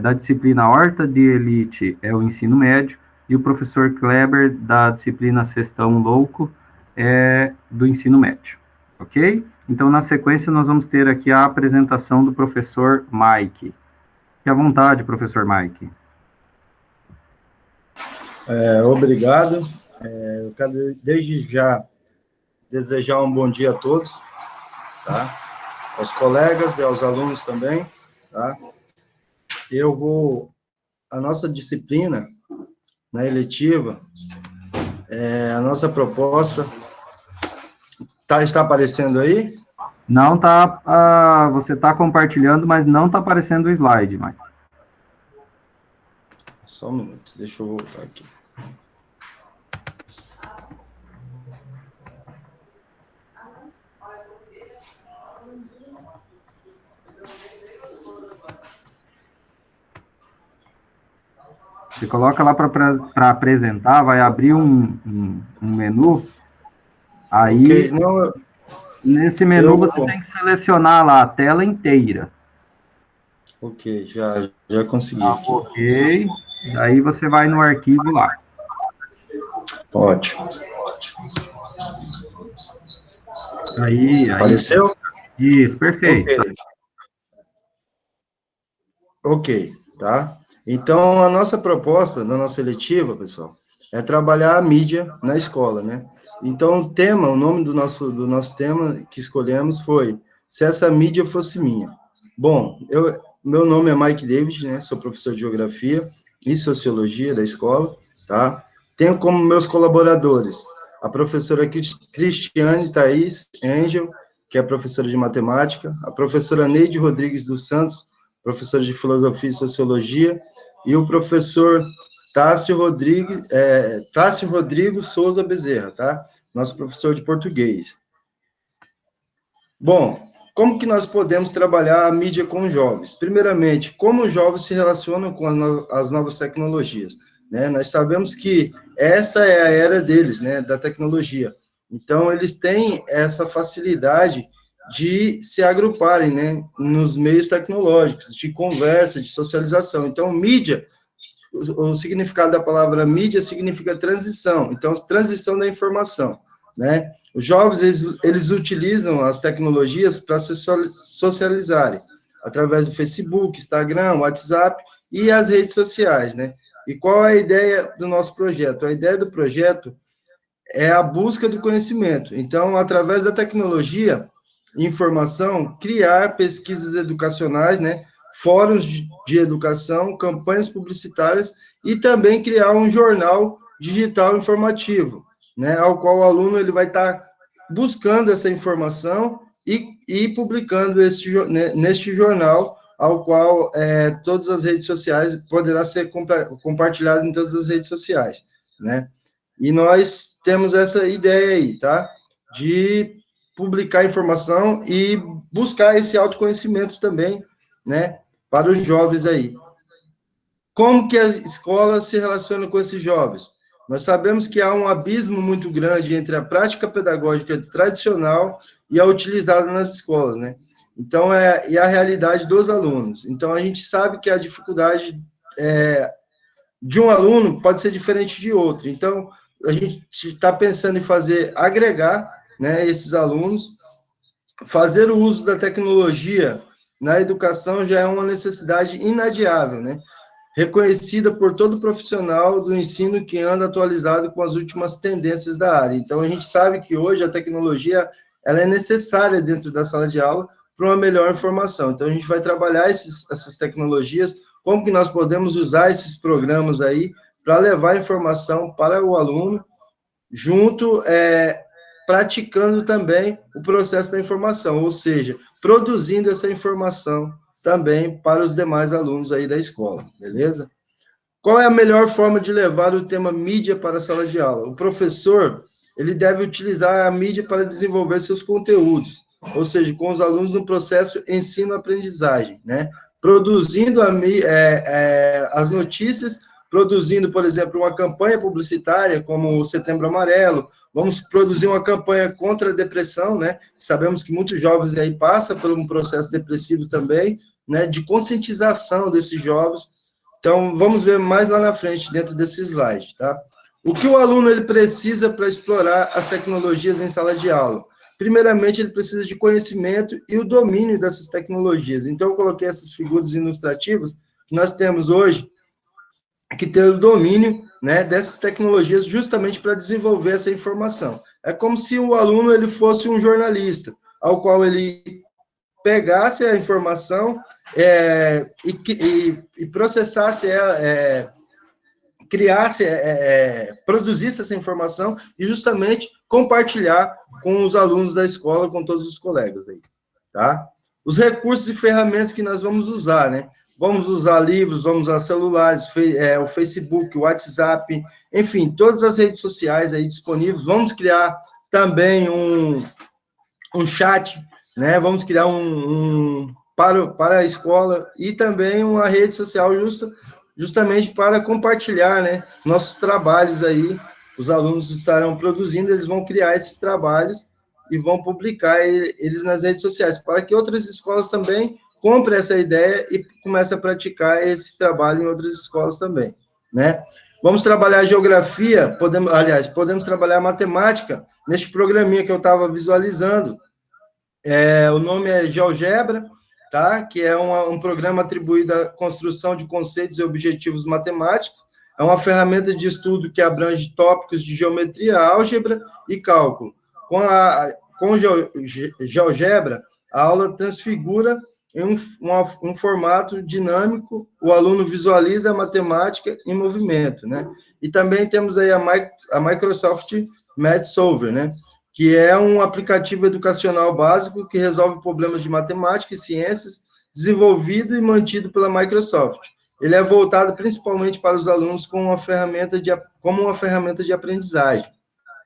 Speaker 1: da disciplina Horta de Elite, é o ensino médio, e o professor Kleber, da disciplina Sextão Louco, é do ensino médio, ok? Então, na sequência, nós vamos ter aqui a apresentação do professor Mike. Fique à vontade, professor Mike.
Speaker 7: Obrigado. Eu quero, desde já, desejar um bom dia a todos, tá? Aos colegas e aos alunos também, tá? A nossa disciplina, na eletiva, a nossa proposta, está aparecendo aí?
Speaker 1: Não está, você está compartilhando, mas não está aparecendo o slide, Mike.
Speaker 7: Só um minuto, deixa eu voltar aqui.
Speaker 1: Você coloca lá para apresentar, vai abrir um menu, aí,
Speaker 7: okay, não,
Speaker 1: nesse menu você tem que selecionar lá a tela inteira.
Speaker 7: Ok, já consegui.
Speaker 1: Ok, aí você vai no arquivo lá.
Speaker 7: Ótimo.
Speaker 1: Aí.
Speaker 7: Apareceu?
Speaker 1: Isso, perfeito.
Speaker 7: Ok, tá? Então, a nossa proposta da nossa seletiva, pessoal, é trabalhar a mídia na escola, né? Então, o nome do nosso tema que escolhemos foi Se Essa Mídia Fosse Minha. Bom, meu nome é Mike David, né? Sou professor de Geografia e Sociologia da escola, tá? Tenho como meus colaboradores a professora Cristiane Thaís Angel, que é professora de Matemática, a professora Neide Rodrigues dos Santos, professora de Filosofia e Sociologia, e o professor Tássio Rodrigo Souza Bezerra, tá? Nosso professor de português. Bom, como que nós podemos trabalhar a mídia com os jovens? Primeiramente, como os jovens se relacionam com as novas tecnologias, né? Nós sabemos que esta é a era deles, né, da tecnologia. Então, eles têm essa facilidade de se agruparem, né, nos meios tecnológicos, de conversa, de socialização. Então, mídia, o significado da palavra mídia significa transição, então, transição da informação, né? Os jovens, eles utilizam as tecnologias para se socializarem, através do Facebook, Instagram, WhatsApp e as redes sociais, né? E qual é a ideia do nosso projeto? A ideia do projeto é a busca do conhecimento. Então, através da tecnologia e informação, criar pesquisas educacionais, né? Fóruns de educação, campanhas publicitárias e também criar um jornal digital informativo, né? Ao qual o aluno ele vai estar buscando essa informação e publicando neste jornal, ao qual todas as redes sociais poderá ser compartilhado em todas as redes sociais, né? E nós temos essa ideia aí, tá? De publicar informação e buscar esse autoconhecimento também, né? Para os jovens aí. Como que as escolas se relacionam com esses jovens? Nós sabemos que há um abismo muito grande entre a prática pedagógica tradicional e a utilizada nas escolas, né? Então, e a realidade dos alunos. Então, a gente sabe que a dificuldade de um aluno pode ser diferente de outro. Então, a gente está pensando em agregar, né, esses alunos, fazer o uso da tecnologia na educação já é uma necessidade inadiável, né? Reconhecida por todo profissional do ensino que anda atualizado com as últimas tendências da área. Então, a gente sabe que hoje a tecnologia ela é necessária dentro da sala de aula para uma melhor informação. Então, a gente vai trabalhar essas tecnologias, como que nós podemos usar esses programas aí para levar informação para o aluno, junto, praticando também o processo da informação, ou seja, produzindo essa informação também para os demais alunos aí da escola, beleza? Qual é a melhor forma de levar o tema mídia para a sala de aula? O professor, ele deve utilizar a mídia para desenvolver seus conteúdos, ou seja, com os alunos no processo ensino-aprendizagem, né? Produzindo as notícias, produzindo, por exemplo, uma campanha publicitária, como o Setembro Amarelo. Vamos produzir uma campanha contra a depressão, né? Sabemos que muitos jovens aí passam por um processo depressivo também, né? De conscientização desses jovens. Então, vamos ver mais lá na frente, dentro desse slide, tá? O que o aluno ele precisa para explorar as tecnologias em sala de aula? Primeiramente, ele precisa de conhecimento e o domínio dessas tecnologias. Então, eu coloquei essas figuras ilustrativas que nós temos hoje, que ter o domínio, né, dessas tecnologias justamente para desenvolver essa informação. É como se o aluno ele fosse um jornalista, ao qual ele pegasse a informação e processasse ela, criasse, produzisse essa informação e justamente compartilhar com os alunos da escola, com todos os colegas aí, tá? Os recursos e ferramentas que nós vamos usar, né? Vamos usar livros, vamos usar celulares, o Facebook, o WhatsApp, enfim, todas as redes sociais aí disponíveis. Vamos criar também um chat, né? Vamos criar para a escola e também uma rede social justamente para compartilhar, né, nossos trabalhos aí. Os alunos estarão produzindo, eles vão criar esses trabalhos e vão publicar eles nas redes sociais, para que outras escolas também comprem essa ideia e comecem a praticar esse trabalho em outras escolas também, né? Vamos trabalhar geografia, podemos trabalhar matemática neste programinha que eu estava visualizando. O nome é GeoGebra, tá? Que é um programa atribuído à construção de conceitos e objetivos matemáticos. É uma ferramenta de estudo que abrange tópicos de geometria, álgebra e cálculo. Com GeoGebra, a aula transfigura em um formato dinâmico, o aluno visualiza a matemática em movimento, né? E também temos aí a Microsoft Math Solver, né? Que é um aplicativo educacional básico que resolve problemas de matemática e ciências, desenvolvido e mantido pela Microsoft. Ele é voltado principalmente para os alunos como uma ferramenta de aprendizagem,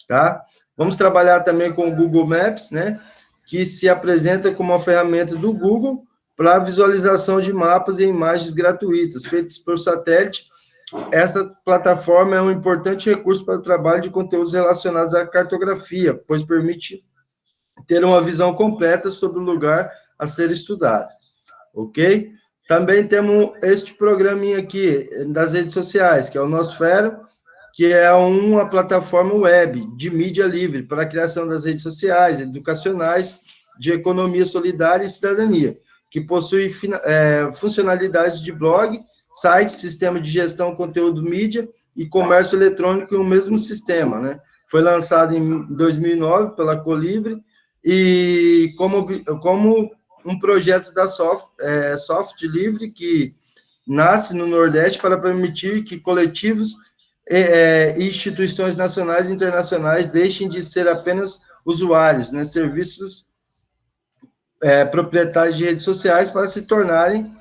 Speaker 7: tá? Vamos trabalhar também com o Google Maps, né? Que se apresenta como uma ferramenta do Google para visualização de mapas e imagens gratuitas, feitos por satélite. Essa plataforma é um importante recurso para o trabalho de conteúdos relacionados à cartografia, pois permite ter uma visão completa sobre o lugar a ser estudado, ok? Também temos este programinha aqui das redes sociais, que é o Nosfera, que é uma plataforma web de mídia livre para a criação das redes sociais, educacionais, de economia solidária e cidadania, que possui funcionalidades de blog, site, sistema de gestão, conteúdo mídia e comércio eletrônico em um mesmo sistema, né? Foi lançado em 2009 pela Colibri e como um projeto da Soft Livre que nasce no Nordeste para permitir que coletivos e instituições nacionais e internacionais deixem de ser apenas usuários, né? Serviços proprietários de redes sociais para se tornarem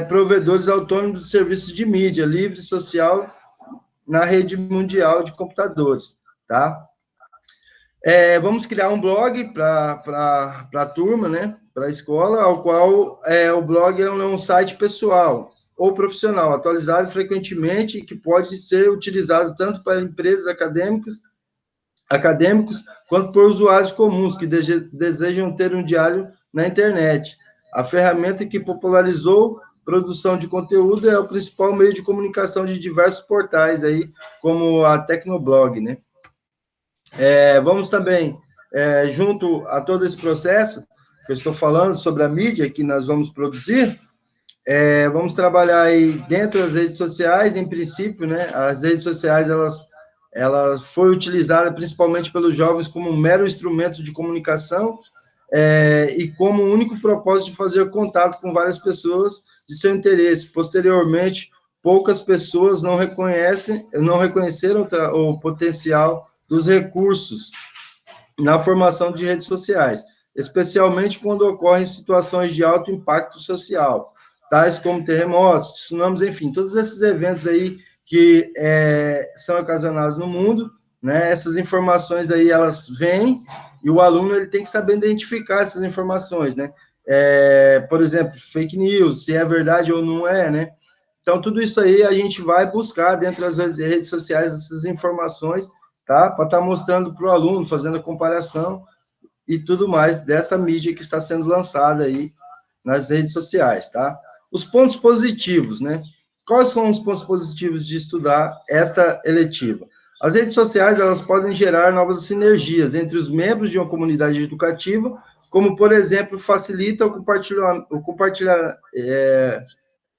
Speaker 7: provedores autônomos de serviços de mídia livre social na rede mundial de computadores, tá? Vamos criar um blog para a turma, né? Para a escola, ao qual o blog é um site pessoal ou profissional, atualizado frequentemente, que pode ser utilizado tanto para empresas acadêmicos, quanto por usuários comuns que desejam ter um diário na internet. A ferramenta que popularizou produção de conteúdo é o principal meio de comunicação de diversos portais aí, como a Tecnoblog, né? Vamos também, junto a todo esse processo que eu estou falando sobre a mídia que nós vamos produzir, vamos trabalhar aí dentro das redes sociais, em princípio, né? As redes sociais, ela foi utilizada principalmente pelos jovens como um mero instrumento de comunicação e como único propósito de fazer contato com várias pessoas de seu interesse. Posteriormente, poucas pessoas não reconheceram o potencial dos recursos na formação de redes sociais, especialmente quando ocorrem situações de alto impacto social, tais como terremotos, tsunamis, enfim, todos esses eventos aí que são ocasionados no mundo, né? Essas informações aí, elas vêm, e o aluno ele tem que saber identificar essas informações, né? Por exemplo, fake news, se é verdade ou não é, né? Então, tudo isso aí a gente vai buscar dentro das redes sociais essas informações, tá? Para estar mostrando para o aluno, fazendo a comparação e tudo mais dessa mídia que está sendo lançada aí nas redes sociais, tá? Os pontos positivos, né? Quais são os pontos positivos de estudar esta eletiva? As redes sociais, elas podem gerar novas sinergias entre os membros de uma comunidade educativa, como, por exemplo, facilita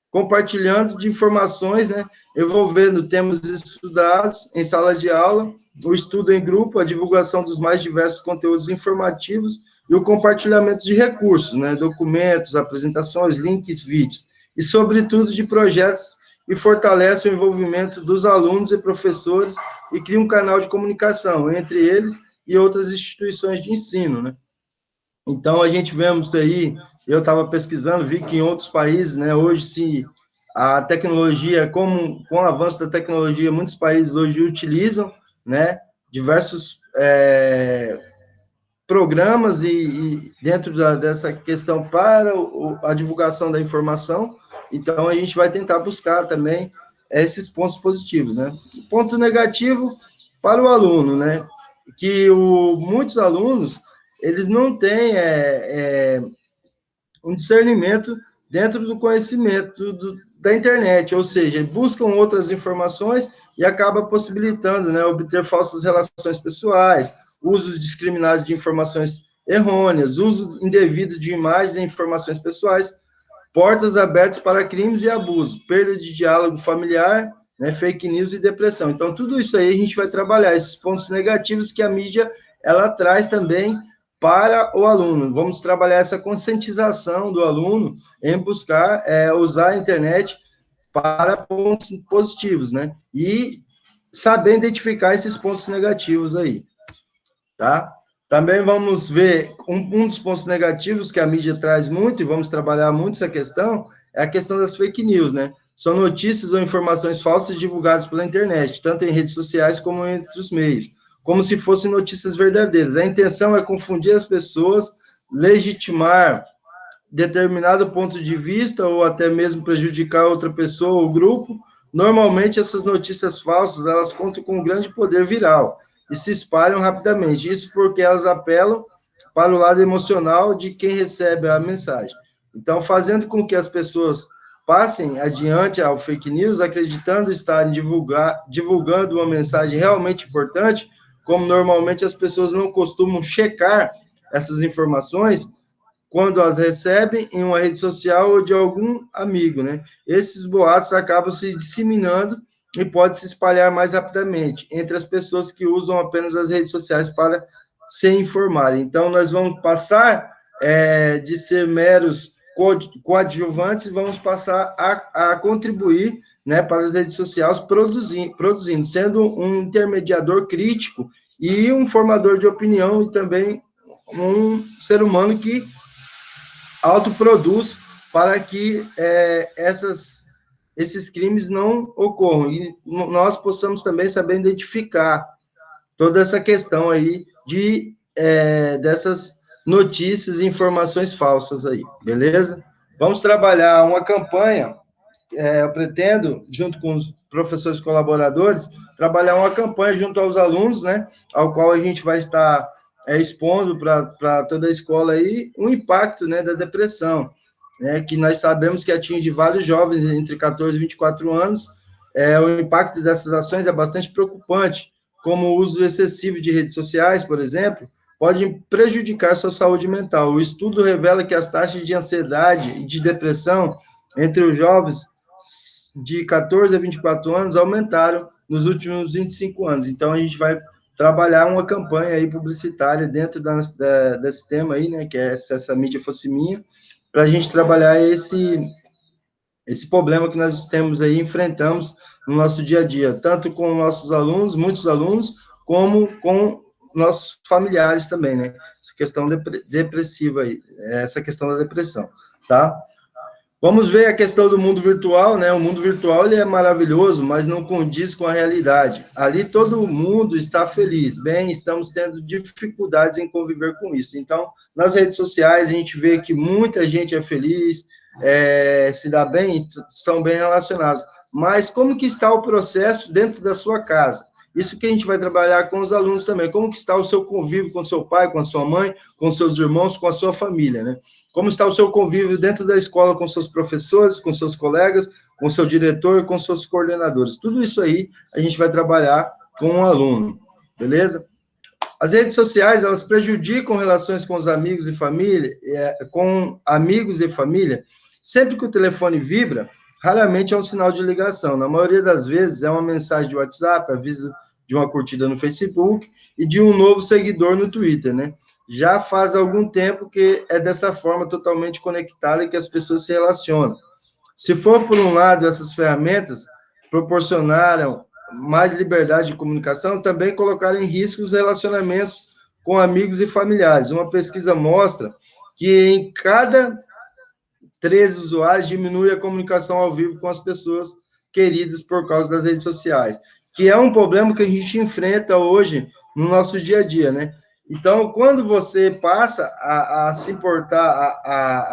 Speaker 7: compartilhando de informações, né, envolvendo temas estudados em sala de aula, o estudo em grupo, a divulgação dos mais diversos conteúdos informativos e o compartilhamento de recursos, né, documentos, apresentações, links, vídeos, e, sobretudo, de projetos e fortalece o envolvimento dos alunos e professores e cria um canal de comunicação entre eles e outras instituições de ensino, né. Então, a gente vemos aí, eu estava pesquisando, vi que em outros países, né, hoje, se a tecnologia, com o avanço da tecnologia, muitos países hoje utilizam, né, diversos programas e dentro dessa questão para a divulgação da informação. Então, a gente vai tentar buscar também esses pontos positivos, né. Ponto negativo para o aluno, né, que muitos alunos, eles não têm um discernimento dentro do conhecimento da internet, ou seja, buscam outras informações e acaba possibilitando, né, obter falsas relações pessoais, uso indiscriminado de informações errôneas, uso indevido de imagens e informações pessoais, portas abertas para crimes e abusos, perda de diálogo familiar, né, fake news e depressão. Então, tudo isso aí a gente vai trabalhar, esses pontos negativos que a mídia, ela traz também para o aluno. Vamos trabalhar essa conscientização do aluno em buscar usar a internet para pontos positivos, né? E saber identificar esses pontos negativos aí, tá? Também vamos ver um dos pontos negativos que a mídia traz muito, e vamos trabalhar muito essa questão, é a questão das fake news, né? São notícias ou informações falsas divulgadas pela internet, tanto em redes sociais como entre os meios, como se fossem notícias verdadeiras. A intenção é confundir as pessoas, legitimar determinado ponto de vista ou até mesmo prejudicar outra pessoa ou grupo. Normalmente, essas notícias falsas, elas contam com um grande poder viral e se espalham rapidamente. Isso porque elas apelam para o lado emocional de quem recebe a mensagem. Então, fazendo com que as pessoas passem adiante ao fake news, acreditando estarem divulgando uma mensagem realmente importante, como normalmente as pessoas não costumam checar essas informações quando as recebem em uma rede social ou de algum amigo, né? Esses boatos acabam se disseminando e podem se espalhar mais rapidamente entre as pessoas que usam apenas as redes sociais para se informarem. Então, nós vamos passar de ser meros coadjuvantes e vamos passar a contribuir, né, para as redes sociais, produzindo, sendo um intermediador crítico e um formador de opinião e também um ser humano que autoproduz para que esses crimes não ocorram. E nós possamos também saber identificar toda essa questão aí dessas notícias e informações falsas aí, beleza? Vamos trabalhar uma campanha, eu pretendo, junto com os professores colaboradores, trabalhar uma campanha junto aos alunos, né, ao qual a gente vai estar expondo para toda a escola aí o impacto, né, da depressão, né, que nós sabemos que atinge vários jovens entre 14 e 24 anos. O impacto dessas ações é bastante preocupante, como o uso excessivo de redes sociais, por exemplo, pode prejudicar a sua saúde mental. O estudo revela que as taxas de ansiedade e de depressão entre os jovens de 14 a 24 anos aumentaram nos últimos 25 anos. Então, a gente vai trabalhar uma campanha aí publicitária dentro desse tema aí, né, que é essa mídia fosse minha, para a gente trabalhar esse problema que nós temos aí, enfrentamos no nosso dia a dia, tanto com nossos alunos, muitos alunos, como com nossos familiares também, né, essa questão depressiva aí, essa questão da depressão, tá? Vamos ver a questão do mundo virtual, né? O mundo virtual ele é maravilhoso, mas não condiz com a realidade. Ali todo mundo está feliz, bem, estamos tendo dificuldades em conviver com isso. Então, nas redes sociais, a gente vê que muita gente é feliz, se dá bem, estão bem relacionados. Mas como que está o processo dentro da sua casa? Isso que a gente vai trabalhar com os alunos também. Como que está o seu convívio com seu pai, com a sua mãe, com seus irmãos, com a sua família, né? Como está o seu convívio dentro da escola com seus professores, com seus colegas, com seu diretor, com seus coordenadores. Tudo isso aí a gente vai trabalhar com o aluno, beleza? As redes sociais, elas prejudicam relações com os amigos e família, Sempre que o telefone vibra, raramente é um sinal de ligação. Na maioria das vezes, é uma mensagem de WhatsApp, aviso de uma curtida no Facebook e de um novo seguidor no Twitter, né? Já faz algum tempo que é dessa forma totalmente conectada que as pessoas se relacionam. Se for por um lado, essas ferramentas proporcionaram mais liberdade de comunicação, também colocaram em risco os relacionamentos com amigos e familiares. Uma pesquisa mostra que em cada 13 usuários diminui a comunicação ao vivo com as pessoas queridas por causa das redes sociais, que é um problema que a gente enfrenta hoje no nosso dia a dia, né? Então, quando você passa a se importar,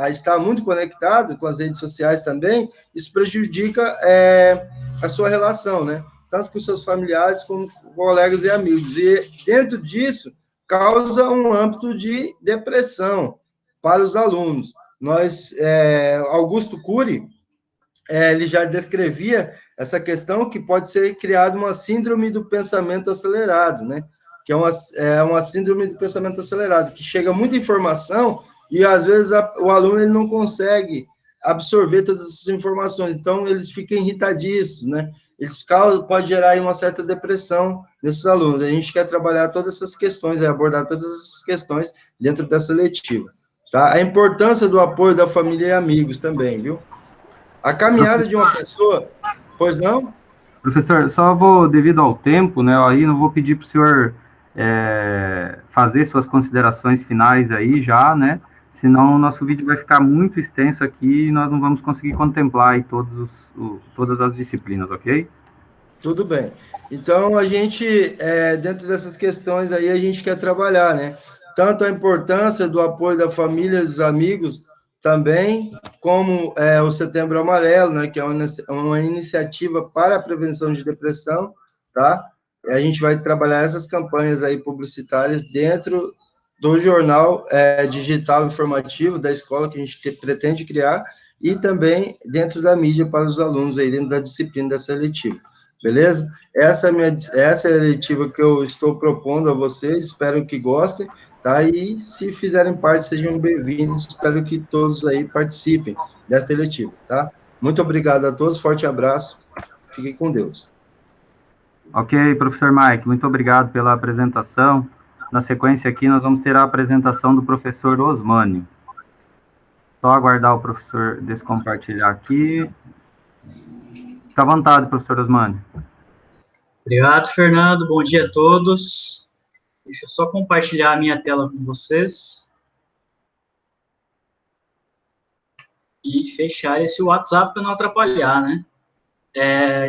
Speaker 7: a estar muito conectado com as redes sociais também, isso prejudica a sua relação, né? Tanto com seus familiares, como com colegas e amigos. E, dentro disso, causa um âmbito de depressão para os alunos. Augusto Cury, ele já descrevia essa questão que pode ser criada uma síndrome do pensamento acelerado, né? Que é uma síndrome do pensamento acelerado, que chega muita informação e, às vezes, o aluno ele não consegue absorver todas essas informações, então eles ficam irritadiços, né? Pode gerar aí uma certa depressão nesses alunos. A gente quer trabalhar todas essas questões, abordar todas essas questões dentro dessa letiva, tá? A importância do apoio da família e amigos também, viu? A caminhada de uma pessoa... Pois não?
Speaker 1: Professor, só vou, devido ao tempo, né, aí não vou pedir para o senhor fazer suas considerações finais aí já, né, senão o nosso vídeo vai ficar muito extenso aqui e nós não vamos conseguir contemplar aí todas as disciplinas, ok?
Speaker 7: Tudo bem. Então, a gente, dentro dessas questões aí, a gente quer trabalhar, né? Tanto a importância do apoio da família, dos amigos, também, como o Setembro Amarelo, né, que é uma iniciativa para a prevenção de depressão, tá? A gente vai trabalhar essas campanhas aí publicitárias dentro do jornal digital informativo da escola que a gente pretende criar e também dentro da mídia para os alunos aí, dentro da disciplina dessa letiva. Beleza? Essa é a letiva que eu estou propondo a vocês, espero que gostem, tá? E se fizerem parte, sejam bem-vindos, espero que todos aí participem desta letiva, tá? Muito obrigado a todos, forte abraço, fiquem com Deus.
Speaker 1: Ok, professor Mike, muito obrigado pela apresentação. Na sequência aqui, nós vamos ter a apresentação do professor Osmânio. Só aguardar o professor descompartilhar aqui. Fica à vontade, professor Osmânio.
Speaker 8: Obrigado, Fernando. Bom dia a todos. Deixa eu só compartilhar a minha tela com vocês. E fechar esse WhatsApp para não atrapalhar, né?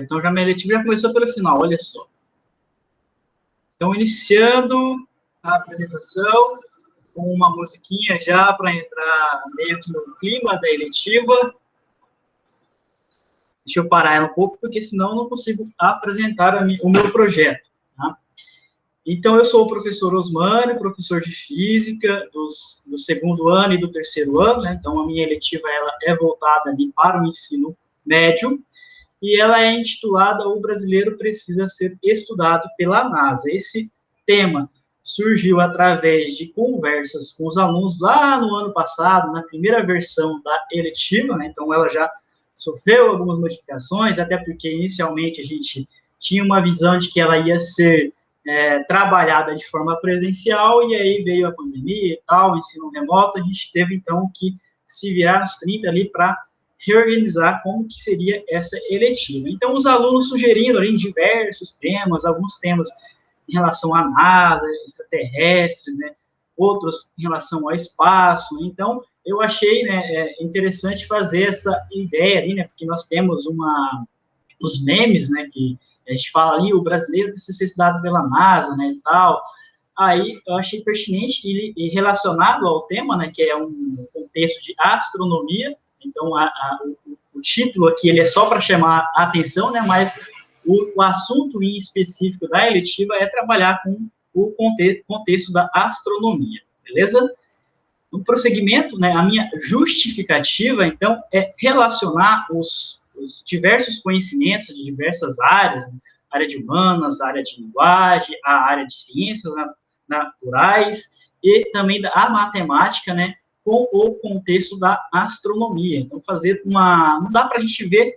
Speaker 8: Então, já minha letiva já começou pelo final, olha só. Então, iniciando a apresentação, com uma musiquinha já para entrar meio que no clima da eletiva. Deixa eu parar ela um pouco, porque senão eu não consigo apresentar o meu projeto. Tá? Então, eu sou o professor Osmânio, professor de Física do segundo ano e do terceiro ano, né? Então, a minha eletiva ela é voltada ali para o ensino médio, e ela é intitulada O Brasileiro Precisa Ser Estudado pela NASA. Esse tema surgiu através de conversas com os alunos lá no ano passado, na primeira versão da eletiva, né? Então, ela já sofreu algumas modificações, até porque inicialmente a gente tinha uma visão de que ela ia ser trabalhada de forma presencial, e aí veio a pandemia e tal, o ensino remoto, a gente teve então que se virar nos 30 ali para reorganizar como que seria essa eletiva. Então, os alunos sugeriram ali diversos temas, alguns temas em relação à NASA, extraterrestres, né, outros em relação ao espaço. Então, eu achei, né, interessante fazer essa ideia ali, né, porque nós temos os memes, né, que a gente fala ali, o brasileiro precisa ser estudado pela NASA, né, e tal. Aí, eu achei pertinente e relacionado ao tema, né, que é um contexto de astronomia. Então, o título aqui, ele é só para chamar a atenção, né, mas o assunto em específico da eletiva é trabalhar com o contexto da astronomia, beleza? No prosseguimento, né, a minha justificativa, então, é relacionar os diversos conhecimentos de diversas áreas, né, área de humanas, área de linguagem, a área de ciências naturais e também a matemática, né, com o contexto da astronomia. Então, não dá para a gente ver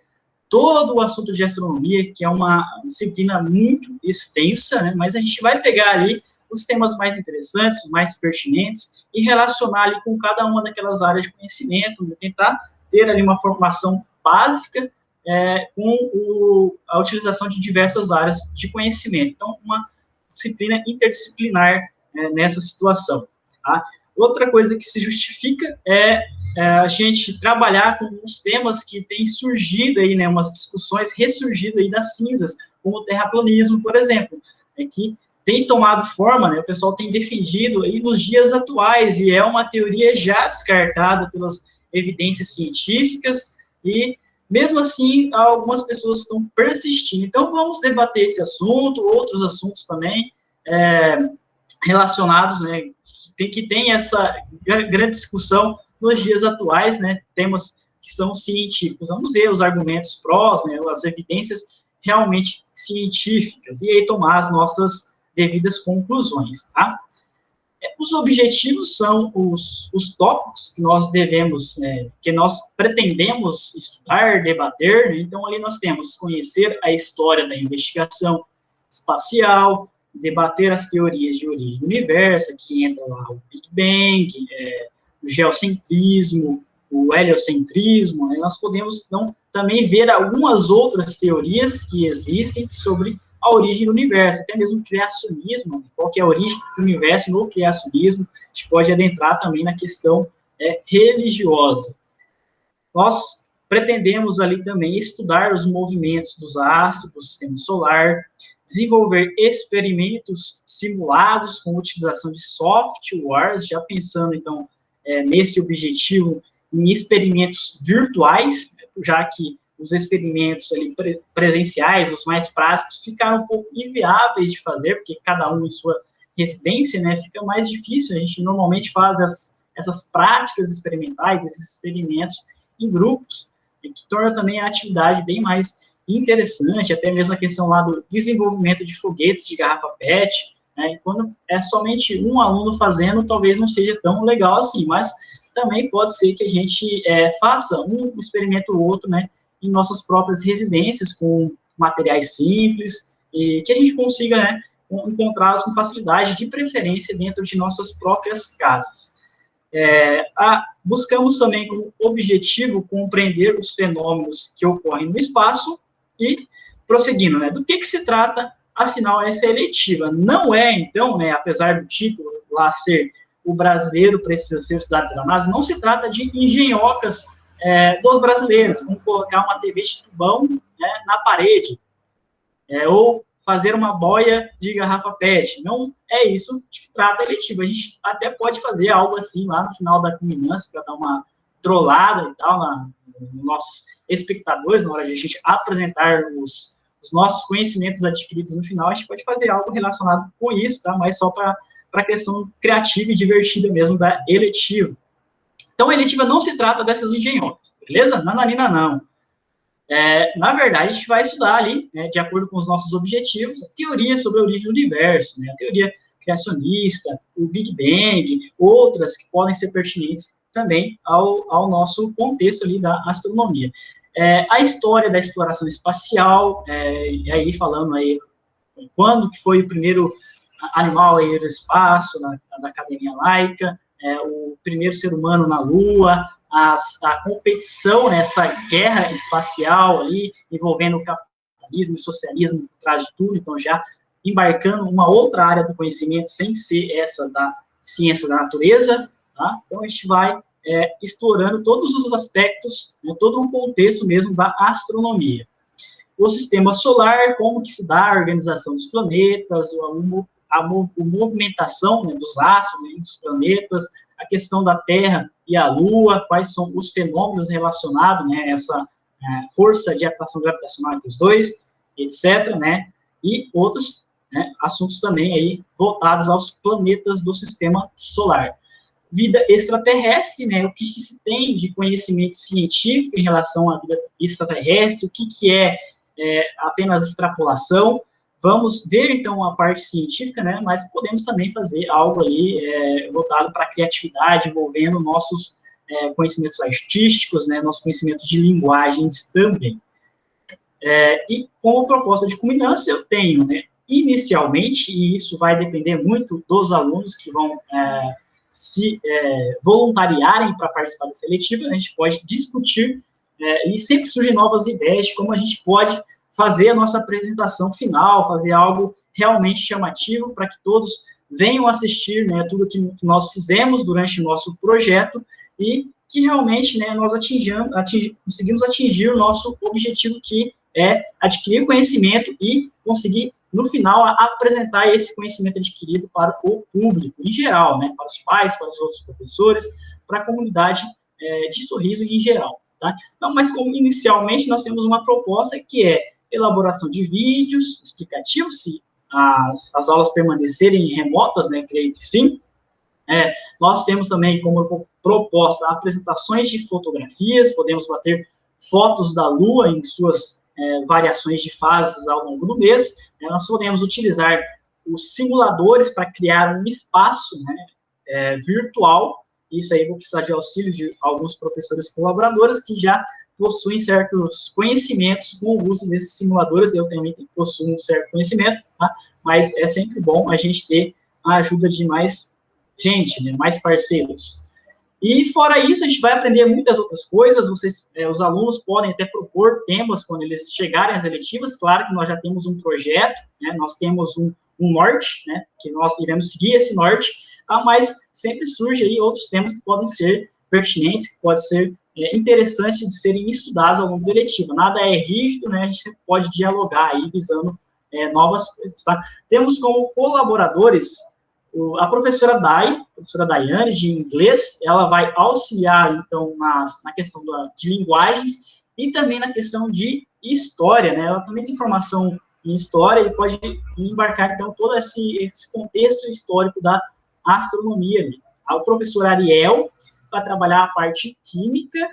Speaker 8: todo o assunto de astronomia, que é uma disciplina muito extensa, né, mas a gente vai pegar ali os temas mais interessantes, mais pertinentes, e relacionar ali com cada uma daquelas áreas de conhecimento, né, tentar ter ali uma formação básica com a utilização de diversas áreas de conhecimento. Então, uma disciplina interdisciplinar nessa situação. Tá? Outra coisa que se justifica é a gente trabalhar com uns temas que têm surgido aí, né, umas discussões ressurgido aí das cinzas, como o terraplanismo, por exemplo, que tem tomado forma, né, o pessoal tem defendido aí nos dias atuais, e é uma teoria já descartada pelas evidências científicas, e mesmo assim, algumas pessoas estão persistindo. Então, vamos debater esse assunto, outros assuntos também, relacionados, né, que tem essa grande discussão nos dias atuais, né, temas que são científicos. Vamos ver os argumentos prós, né, as evidências realmente científicas, e aí tomar as nossas devidas conclusões, tá? Os objetivos são os tópicos que nós devemos, que nós pretendemos estudar, debater, né? Então, ali nós temos conhecer a história da investigação espacial, debater as teorias de origem do universo, aqui entra lá o Big Bang, o geocentrismo, o heliocentrismo, né? Nós podemos, então, também ver algumas outras teorias que existem sobre a origem do universo, até mesmo o criacionismo, qual que é a origem do universo no criacionismo. A gente pode adentrar também na questão religiosa. Nós pretendemos ali também estudar os movimentos dos astros, do sistema solar, desenvolver experimentos simulados com utilização de softwares, já pensando, então, nesse objetivo, em experimentos virtuais, já que os experimentos ali presenciais, os mais práticos, ficaram um pouco inviáveis de fazer, porque cada um em sua residência, né, fica mais difícil. A gente normalmente faz essas práticas experimentais, esses experimentos em grupos, que torna também a atividade bem mais interessante, até mesmo a questão lá do desenvolvimento de foguetes de garrafa PET, né, e quando é somente um aluno fazendo, talvez não seja tão legal assim, mas também pode ser que a gente faça um experimento ou outro, né, em nossas próprias residências, com materiais simples, e que a gente consiga, né, encontrá-los com facilidade, de preferência dentro de nossas próprias casas. Buscamos também como objetivo compreender os fenômenos que ocorrem no espaço e, prosseguindo, né, do que se trata, afinal, essa eletiva. Não é, então, né, apesar do título lá ser o brasileiro precisa ser estudado pela NASA, não se trata de engenhocas dos brasileiros, como colocar uma TV de tubão, né, na parede, ou fazer uma boia de garrafa PET. Não é isso que trata a eletiva. A gente até pode fazer algo assim lá no final da culminância, para dar uma trollada e tal, nos nossos espectadores, na hora de a gente apresentar os nossos conhecimentos adquiridos no final. A gente pode fazer algo relacionado com isso, tá? Mas só para a questão criativa e divertida mesmo da eletiva. Então, a eletiva não se trata dessas engenhocas, beleza? Nananina, não. Na verdade, a gente vai estudar ali, né, de acordo com os nossos objetivos, a teoria sobre a origem do universo, né, a teoria criacionista, o Big Bang, outras que podem ser pertinentes também ao nosso contexto ali da astronomia. A história da exploração espacial, e aí falando aí quando que foi o primeiro animal a ir ao espaço, na Academia Laica, o primeiro ser humano na Lua, a competição, né, essa guerra espacial ali, envolvendo o capitalismo e o socialismo por trás de tudo, então já embarcando uma outra área do conhecimento sem ser essa da ciência da natureza, tá? Então a gente vai explorando todos os aspectos, né, todo um contexto mesmo da astronomia. O sistema solar, como que se dá a organização dos planetas, a movimentação, né, dos astros, né, dos planetas, a questão da Terra e a Lua, quais são os fenômenos relacionados, né, essa força de atração gravitacional entre os dois, etc., né, e outros, né, assuntos também aí voltados aos planetas do sistema solar. Vida extraterrestre, né, o que se tem de conhecimento científico em relação à vida extraterrestre, o que é apenas extrapolação. Vamos ver, então, a parte científica, né, mas podemos também fazer algo ali voltado para a criatividade, envolvendo nossos conhecimentos artísticos, né, nossos conhecimentos de linguagens também. E como proposta de culminância, eu tenho, né, inicialmente, e isso vai depender muito dos alunos que vão se voluntariarem para participar da seletiva, a gente pode discutir, e sempre surgem novas ideias de como a gente pode fazer a nossa apresentação final, fazer algo realmente chamativo para que todos venham assistir, né, tudo que nós fizemos durante o nosso projeto e que realmente, né, nós conseguimos atingir o nosso objetivo, que é adquirir conhecimento e conseguir, no final, apresentar esse conhecimento adquirido para o público em geral, né, para os pais, para os outros professores, para a comunidade de Sorriso em geral. Tá? Então, mas como inicialmente nós temos uma proposta que é elaboração de vídeos explicativos, se as aulas permanecerem remotas, né, creio que sim, Nós temos também como proposta apresentações de fotografias, podemos bater fotos da Lua em suas variações de fases ao longo do mês. Nós podemos utilizar os simuladores para criar um espaço, né, virtual. Isso aí vou precisar de auxílio de alguns professores colaboradores que já possuem certos conhecimentos com o uso desses simuladores. Eu também possuo um certo conhecimento, tá? Mas é sempre bom a gente ter a ajuda de mais gente, né, mais parceiros. E fora isso, a gente vai aprender muitas outras coisas. Os alunos podem até propor temas quando eles chegarem às eletivas. Claro que nós já temos um projeto, né, nós temos um norte, né, que nós iremos seguir esse norte, tá, mas sempre surgem aí outros temas que podem ser pertinentes, que podem ser interessantes de serem estudados ao longo da eletiva. Nada é rígido, né, a gente sempre pode dialogar aí visando novas coisas, tá? Temos como colaboradores a professora Daiane, de inglês. Ela vai auxiliar, então, na questão de linguagens e também na questão de história, né? Ela também tem formação em história e pode embarcar, então, todo esse contexto histórico da astronomia ali. O professor Ariel vai trabalhar a parte química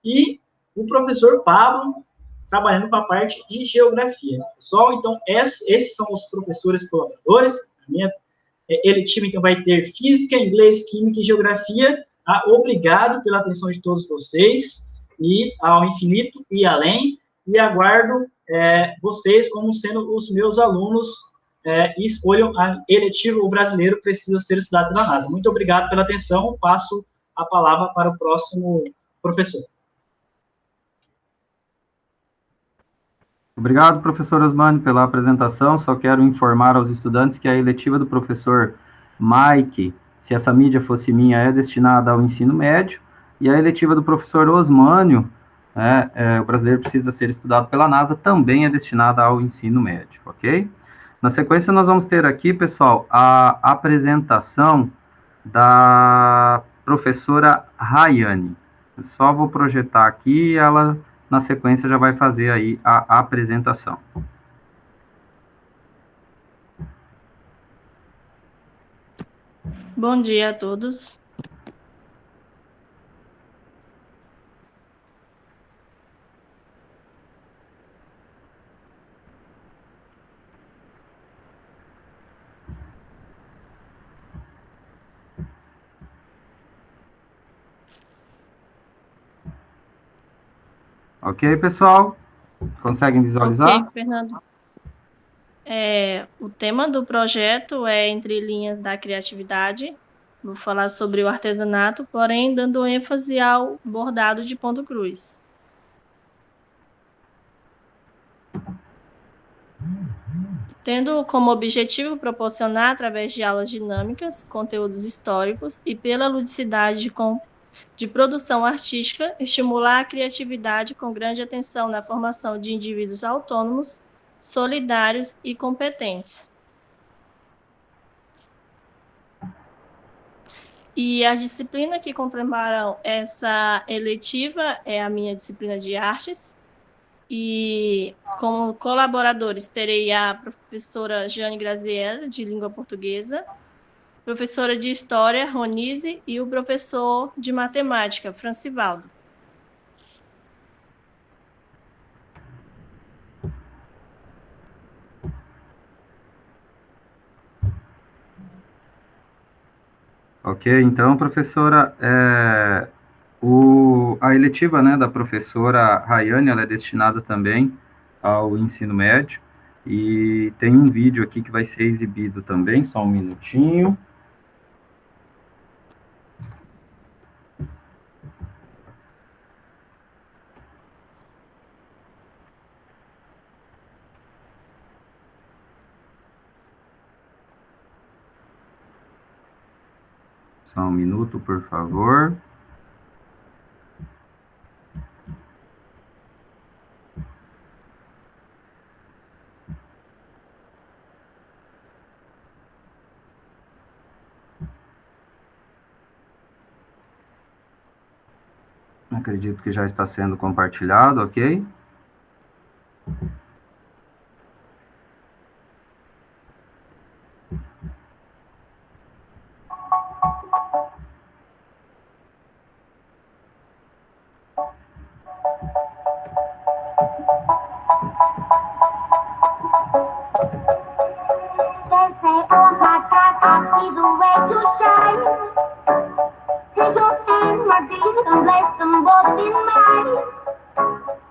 Speaker 8: e o professor Pablo trabalhando com a parte de geografia. Pessoal, então, esses são os professores colaboradores. A minha eletiva, então, vai ter física, inglês, química e geografia. Tá? Obrigado pela atenção de todos vocês, e ao infinito e além, e aguardo vocês como sendo os meus alunos, e escolham a eletiva. O brasileiro precisa ser estudado pela NASA. Muito obrigado pela atenção. Passo a palavra para o próximo professor.
Speaker 1: Obrigado, professor Osmani, pela apresentação. Só quero informar aos estudantes que a eletiva do professor Mike, se essa mídia fosse minha, é destinada ao ensino médio, e a eletiva do professor Osmânio, o brasileiro precisa ser estudado pela NASA, também é destinada ao ensino médio, ok? Na sequência, nós vamos ter aqui, pessoal, a apresentação da professora Rayane. Eu só vou projetar aqui e ela, na sequência, já vai fazer aí a apresentação.
Speaker 9: Bom dia a todos.
Speaker 1: Ok, pessoal? Conseguem visualizar?
Speaker 9: Ok, Fernando. O tema do projeto é Entre Linhas da Criatividade. Vou falar sobre o artesanato, porém dando ênfase ao bordado de ponto cruz. Tendo como objetivo proporcionar, através de aulas dinâmicas, conteúdos históricos e pela ludicidade de produção artística, estimular a criatividade com grande atenção na formação de indivíduos autônomos, solidários e competentes. E as disciplinas que contemplarão essa eletiva é a minha disciplina de artes. E como colaboradores terei a professora Jane Graziella, de língua portuguesa, professora de história, Ronise, e o professor de matemática, Francivaldo.
Speaker 1: Ok, então, professora, a eletiva, né, da professora Rayane, ela é destinada também ao ensino médio, e tem um vídeo aqui que vai ser exibido também, só um minutinho. Só um minuto, por favor. Acredito que já está sendo compartilhado, ok?
Speaker 10: and place them both in mind.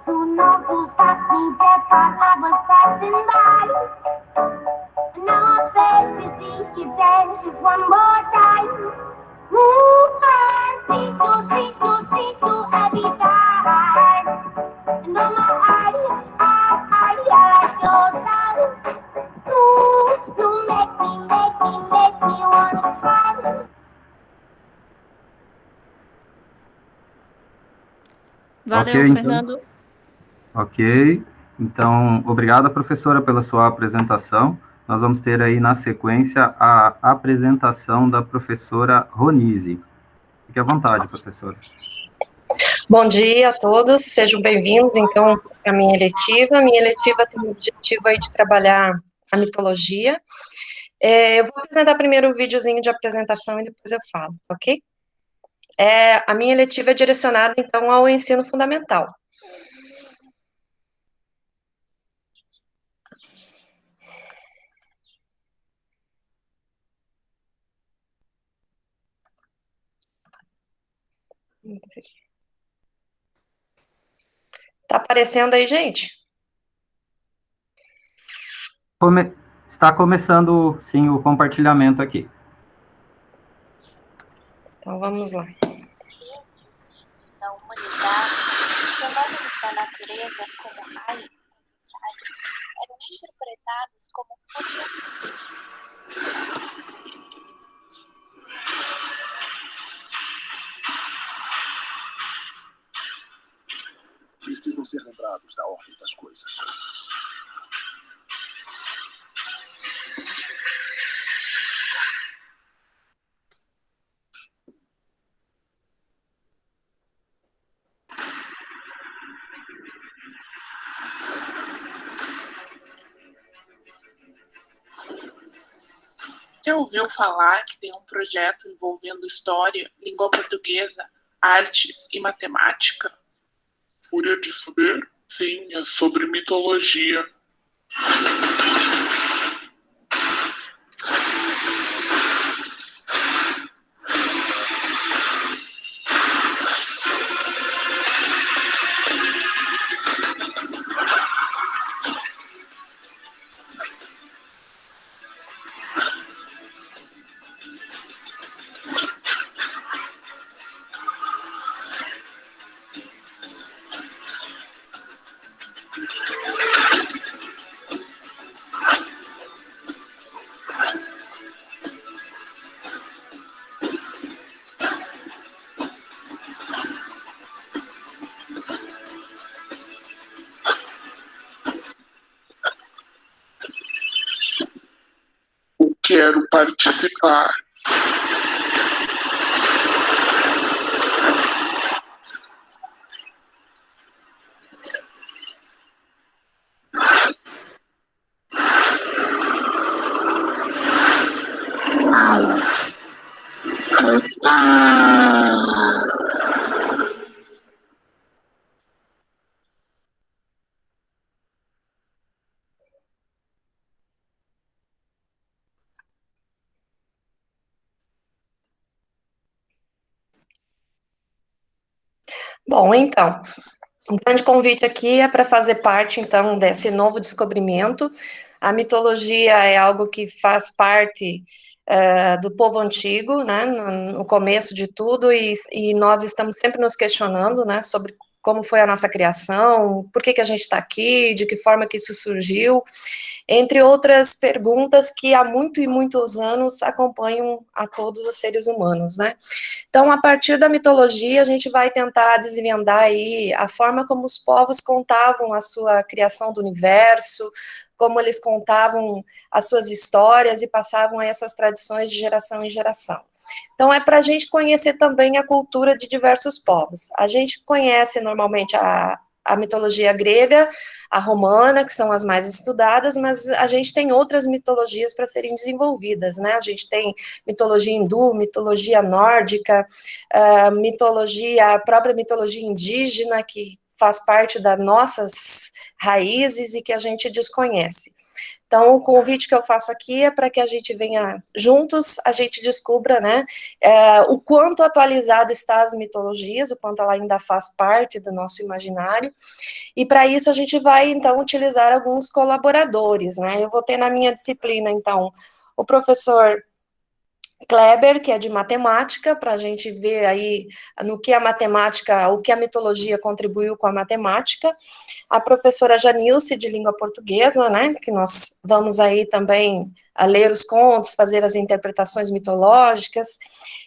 Speaker 10: Who knows who stopped me dead while I was passing by? Now I beg to see you dance just one more time. Ooh, see to every time. And on my eye, like your sound. Ooh, you make me wanna try.
Speaker 9: Valeu,
Speaker 1: Ok,
Speaker 9: Fernando.
Speaker 1: Ok, então, obrigada, professora, pela sua apresentação. Nós vamos ter aí, na sequência, a apresentação da professora Ronise. Fique à vontade, professora.
Speaker 11: Bom dia a todos, sejam bem-vindos, então, à minha eletiva. A minha eletiva tem o objetivo aí de trabalhar a mitologia. Eu vou apresentar primeiro o videozinho de apresentação e depois eu falo, ok? A minha eletiva é direcionada, então, ao ensino fundamental. Tá aparecendo aí, gente?
Speaker 1: Está começando, sim, o compartilhamento aqui.
Speaker 11: Então, vamos lá.
Speaker 10: Da humanidade, fenômenos da natureza como raios eram interpretados como forças.
Speaker 12: Precisam ser lembrados da ordem das coisas.
Speaker 13: Já ouviu falar que tem um projeto envolvendo história, língua portuguesa, artes e matemática?
Speaker 12: Fúria de saber? Sim, é sobre mitologia. Quero participar.
Speaker 11: Bom, então, um grande convite aqui é para fazer parte, então, desse novo descobrimento. A mitologia é algo que faz parte do povo antigo, né, no começo de tudo, e nós estamos sempre nos questionando, né, sobre como foi a nossa criação, por que a gente está aqui, de que forma que isso surgiu, entre outras perguntas que há muitos anos acompanham a todos os seres humanos, né. Então, a partir da mitologia, a gente vai tentar desvendar aí a forma como os povos contavam a sua criação do universo, como eles contavam as suas histórias e passavam aí as suas tradições de geração em geração. Então, é para a gente conhecer também a cultura de diversos povos. A gente conhece normalmente a mitologia grega, a romana, que são as mais estudadas, mas a gente tem outras mitologias para serem desenvolvidas, né? A gente tem mitologia hindu, mitologia nórdica, a própria mitologia indígena, que faz parte das nossas raízes e que a gente desconhece. Então, o convite que eu faço aqui é para que a gente venha juntos, a gente descubra, né, o quanto atualizado está as mitologias, o quanto ela ainda faz parte do nosso imaginário, e para isso a gente vai, então, utilizar alguns colaboradores, né, eu vou ter na minha disciplina, então, o professor Kleber, que é de matemática, para a gente ver aí no que a matemática, o que a mitologia contribuiu com a matemática, a professora Janilce, de língua portuguesa, né, que nós vamos aí também a ler os contos, fazer as interpretações mitológicas,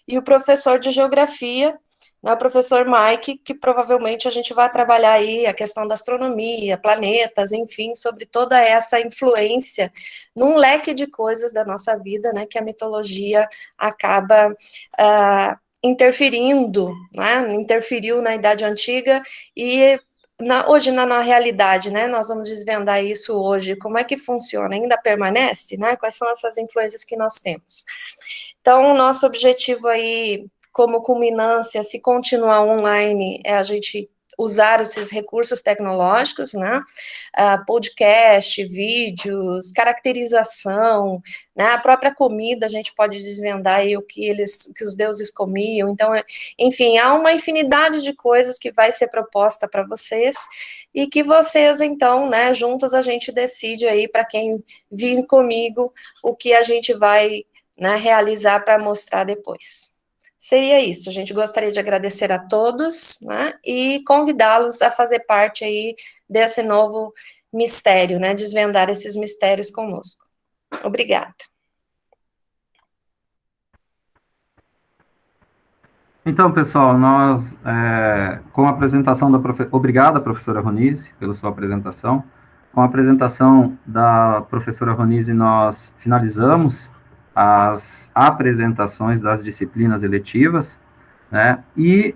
Speaker 11: e o professor de geografia, né, o professor Mike, que provavelmente a gente vai trabalhar aí a questão da astronomia, planetas, enfim, sobre toda essa influência num leque de coisas da nossa vida, né, que a mitologia acaba interferindo, né, interferiu na Idade Antiga e hoje na realidade, né, nós vamos desvendar isso hoje, como é que funciona, ainda permanece, né, quais são essas influências que nós temos. Então, o nosso objetivo aí, como culminância, se continuar online, é a gente usar esses recursos tecnológicos, né, podcast, vídeos, caracterização, né, a própria comida, a gente pode desvendar aí o que os deuses comiam, então, enfim, há uma infinidade de coisas que vai ser proposta para vocês, e que vocês, então, né, juntos a gente decide aí, para quem vir comigo, o que a gente vai, né, realizar para mostrar depois. Seria isso, a gente gostaria de agradecer a todos, né, e convidá-los a fazer parte aí desse novo mistério, né, desvendar esses mistérios conosco. Obrigada.
Speaker 1: Então, pessoal, nós, com a apresentação da obrigada, professora Ronise, pela sua apresentação. Com a apresentação da professora Ronise, nós finalizamos as apresentações das disciplinas eletivas, né, e,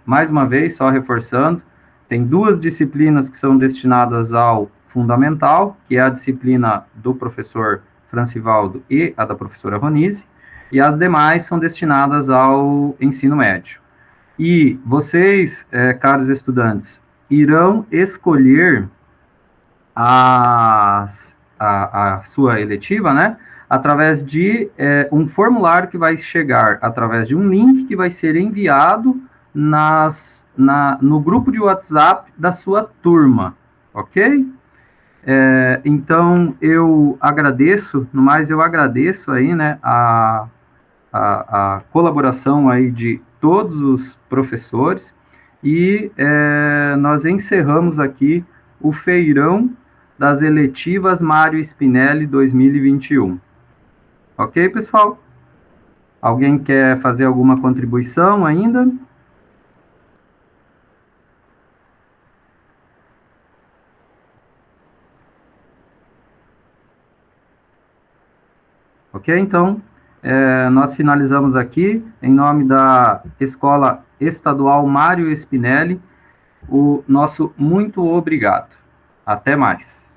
Speaker 1: mais uma vez, só reforçando, tem 2 disciplinas que são destinadas ao fundamental, que é a disciplina do professor Francivaldo e a da professora Ronise, e as demais são destinadas ao ensino médio. E vocês, caros estudantes, irão escolher a sua eletiva, né, através de um formulário que vai chegar através de um link que vai ser enviado no grupo de WhatsApp da sua turma, ok? Então, eu agradeço, no mais eu agradeço aí, né, a colaboração aí de todos os professores, e nós encerramos aqui o feirão das eletivas Mário Spinelli 2021. Ok, pessoal? Alguém quer fazer alguma contribuição ainda? Ok, então, nós finalizamos aqui, em nome da Escola Estadual Mário Spinelli, o nosso muito obrigado. Até mais.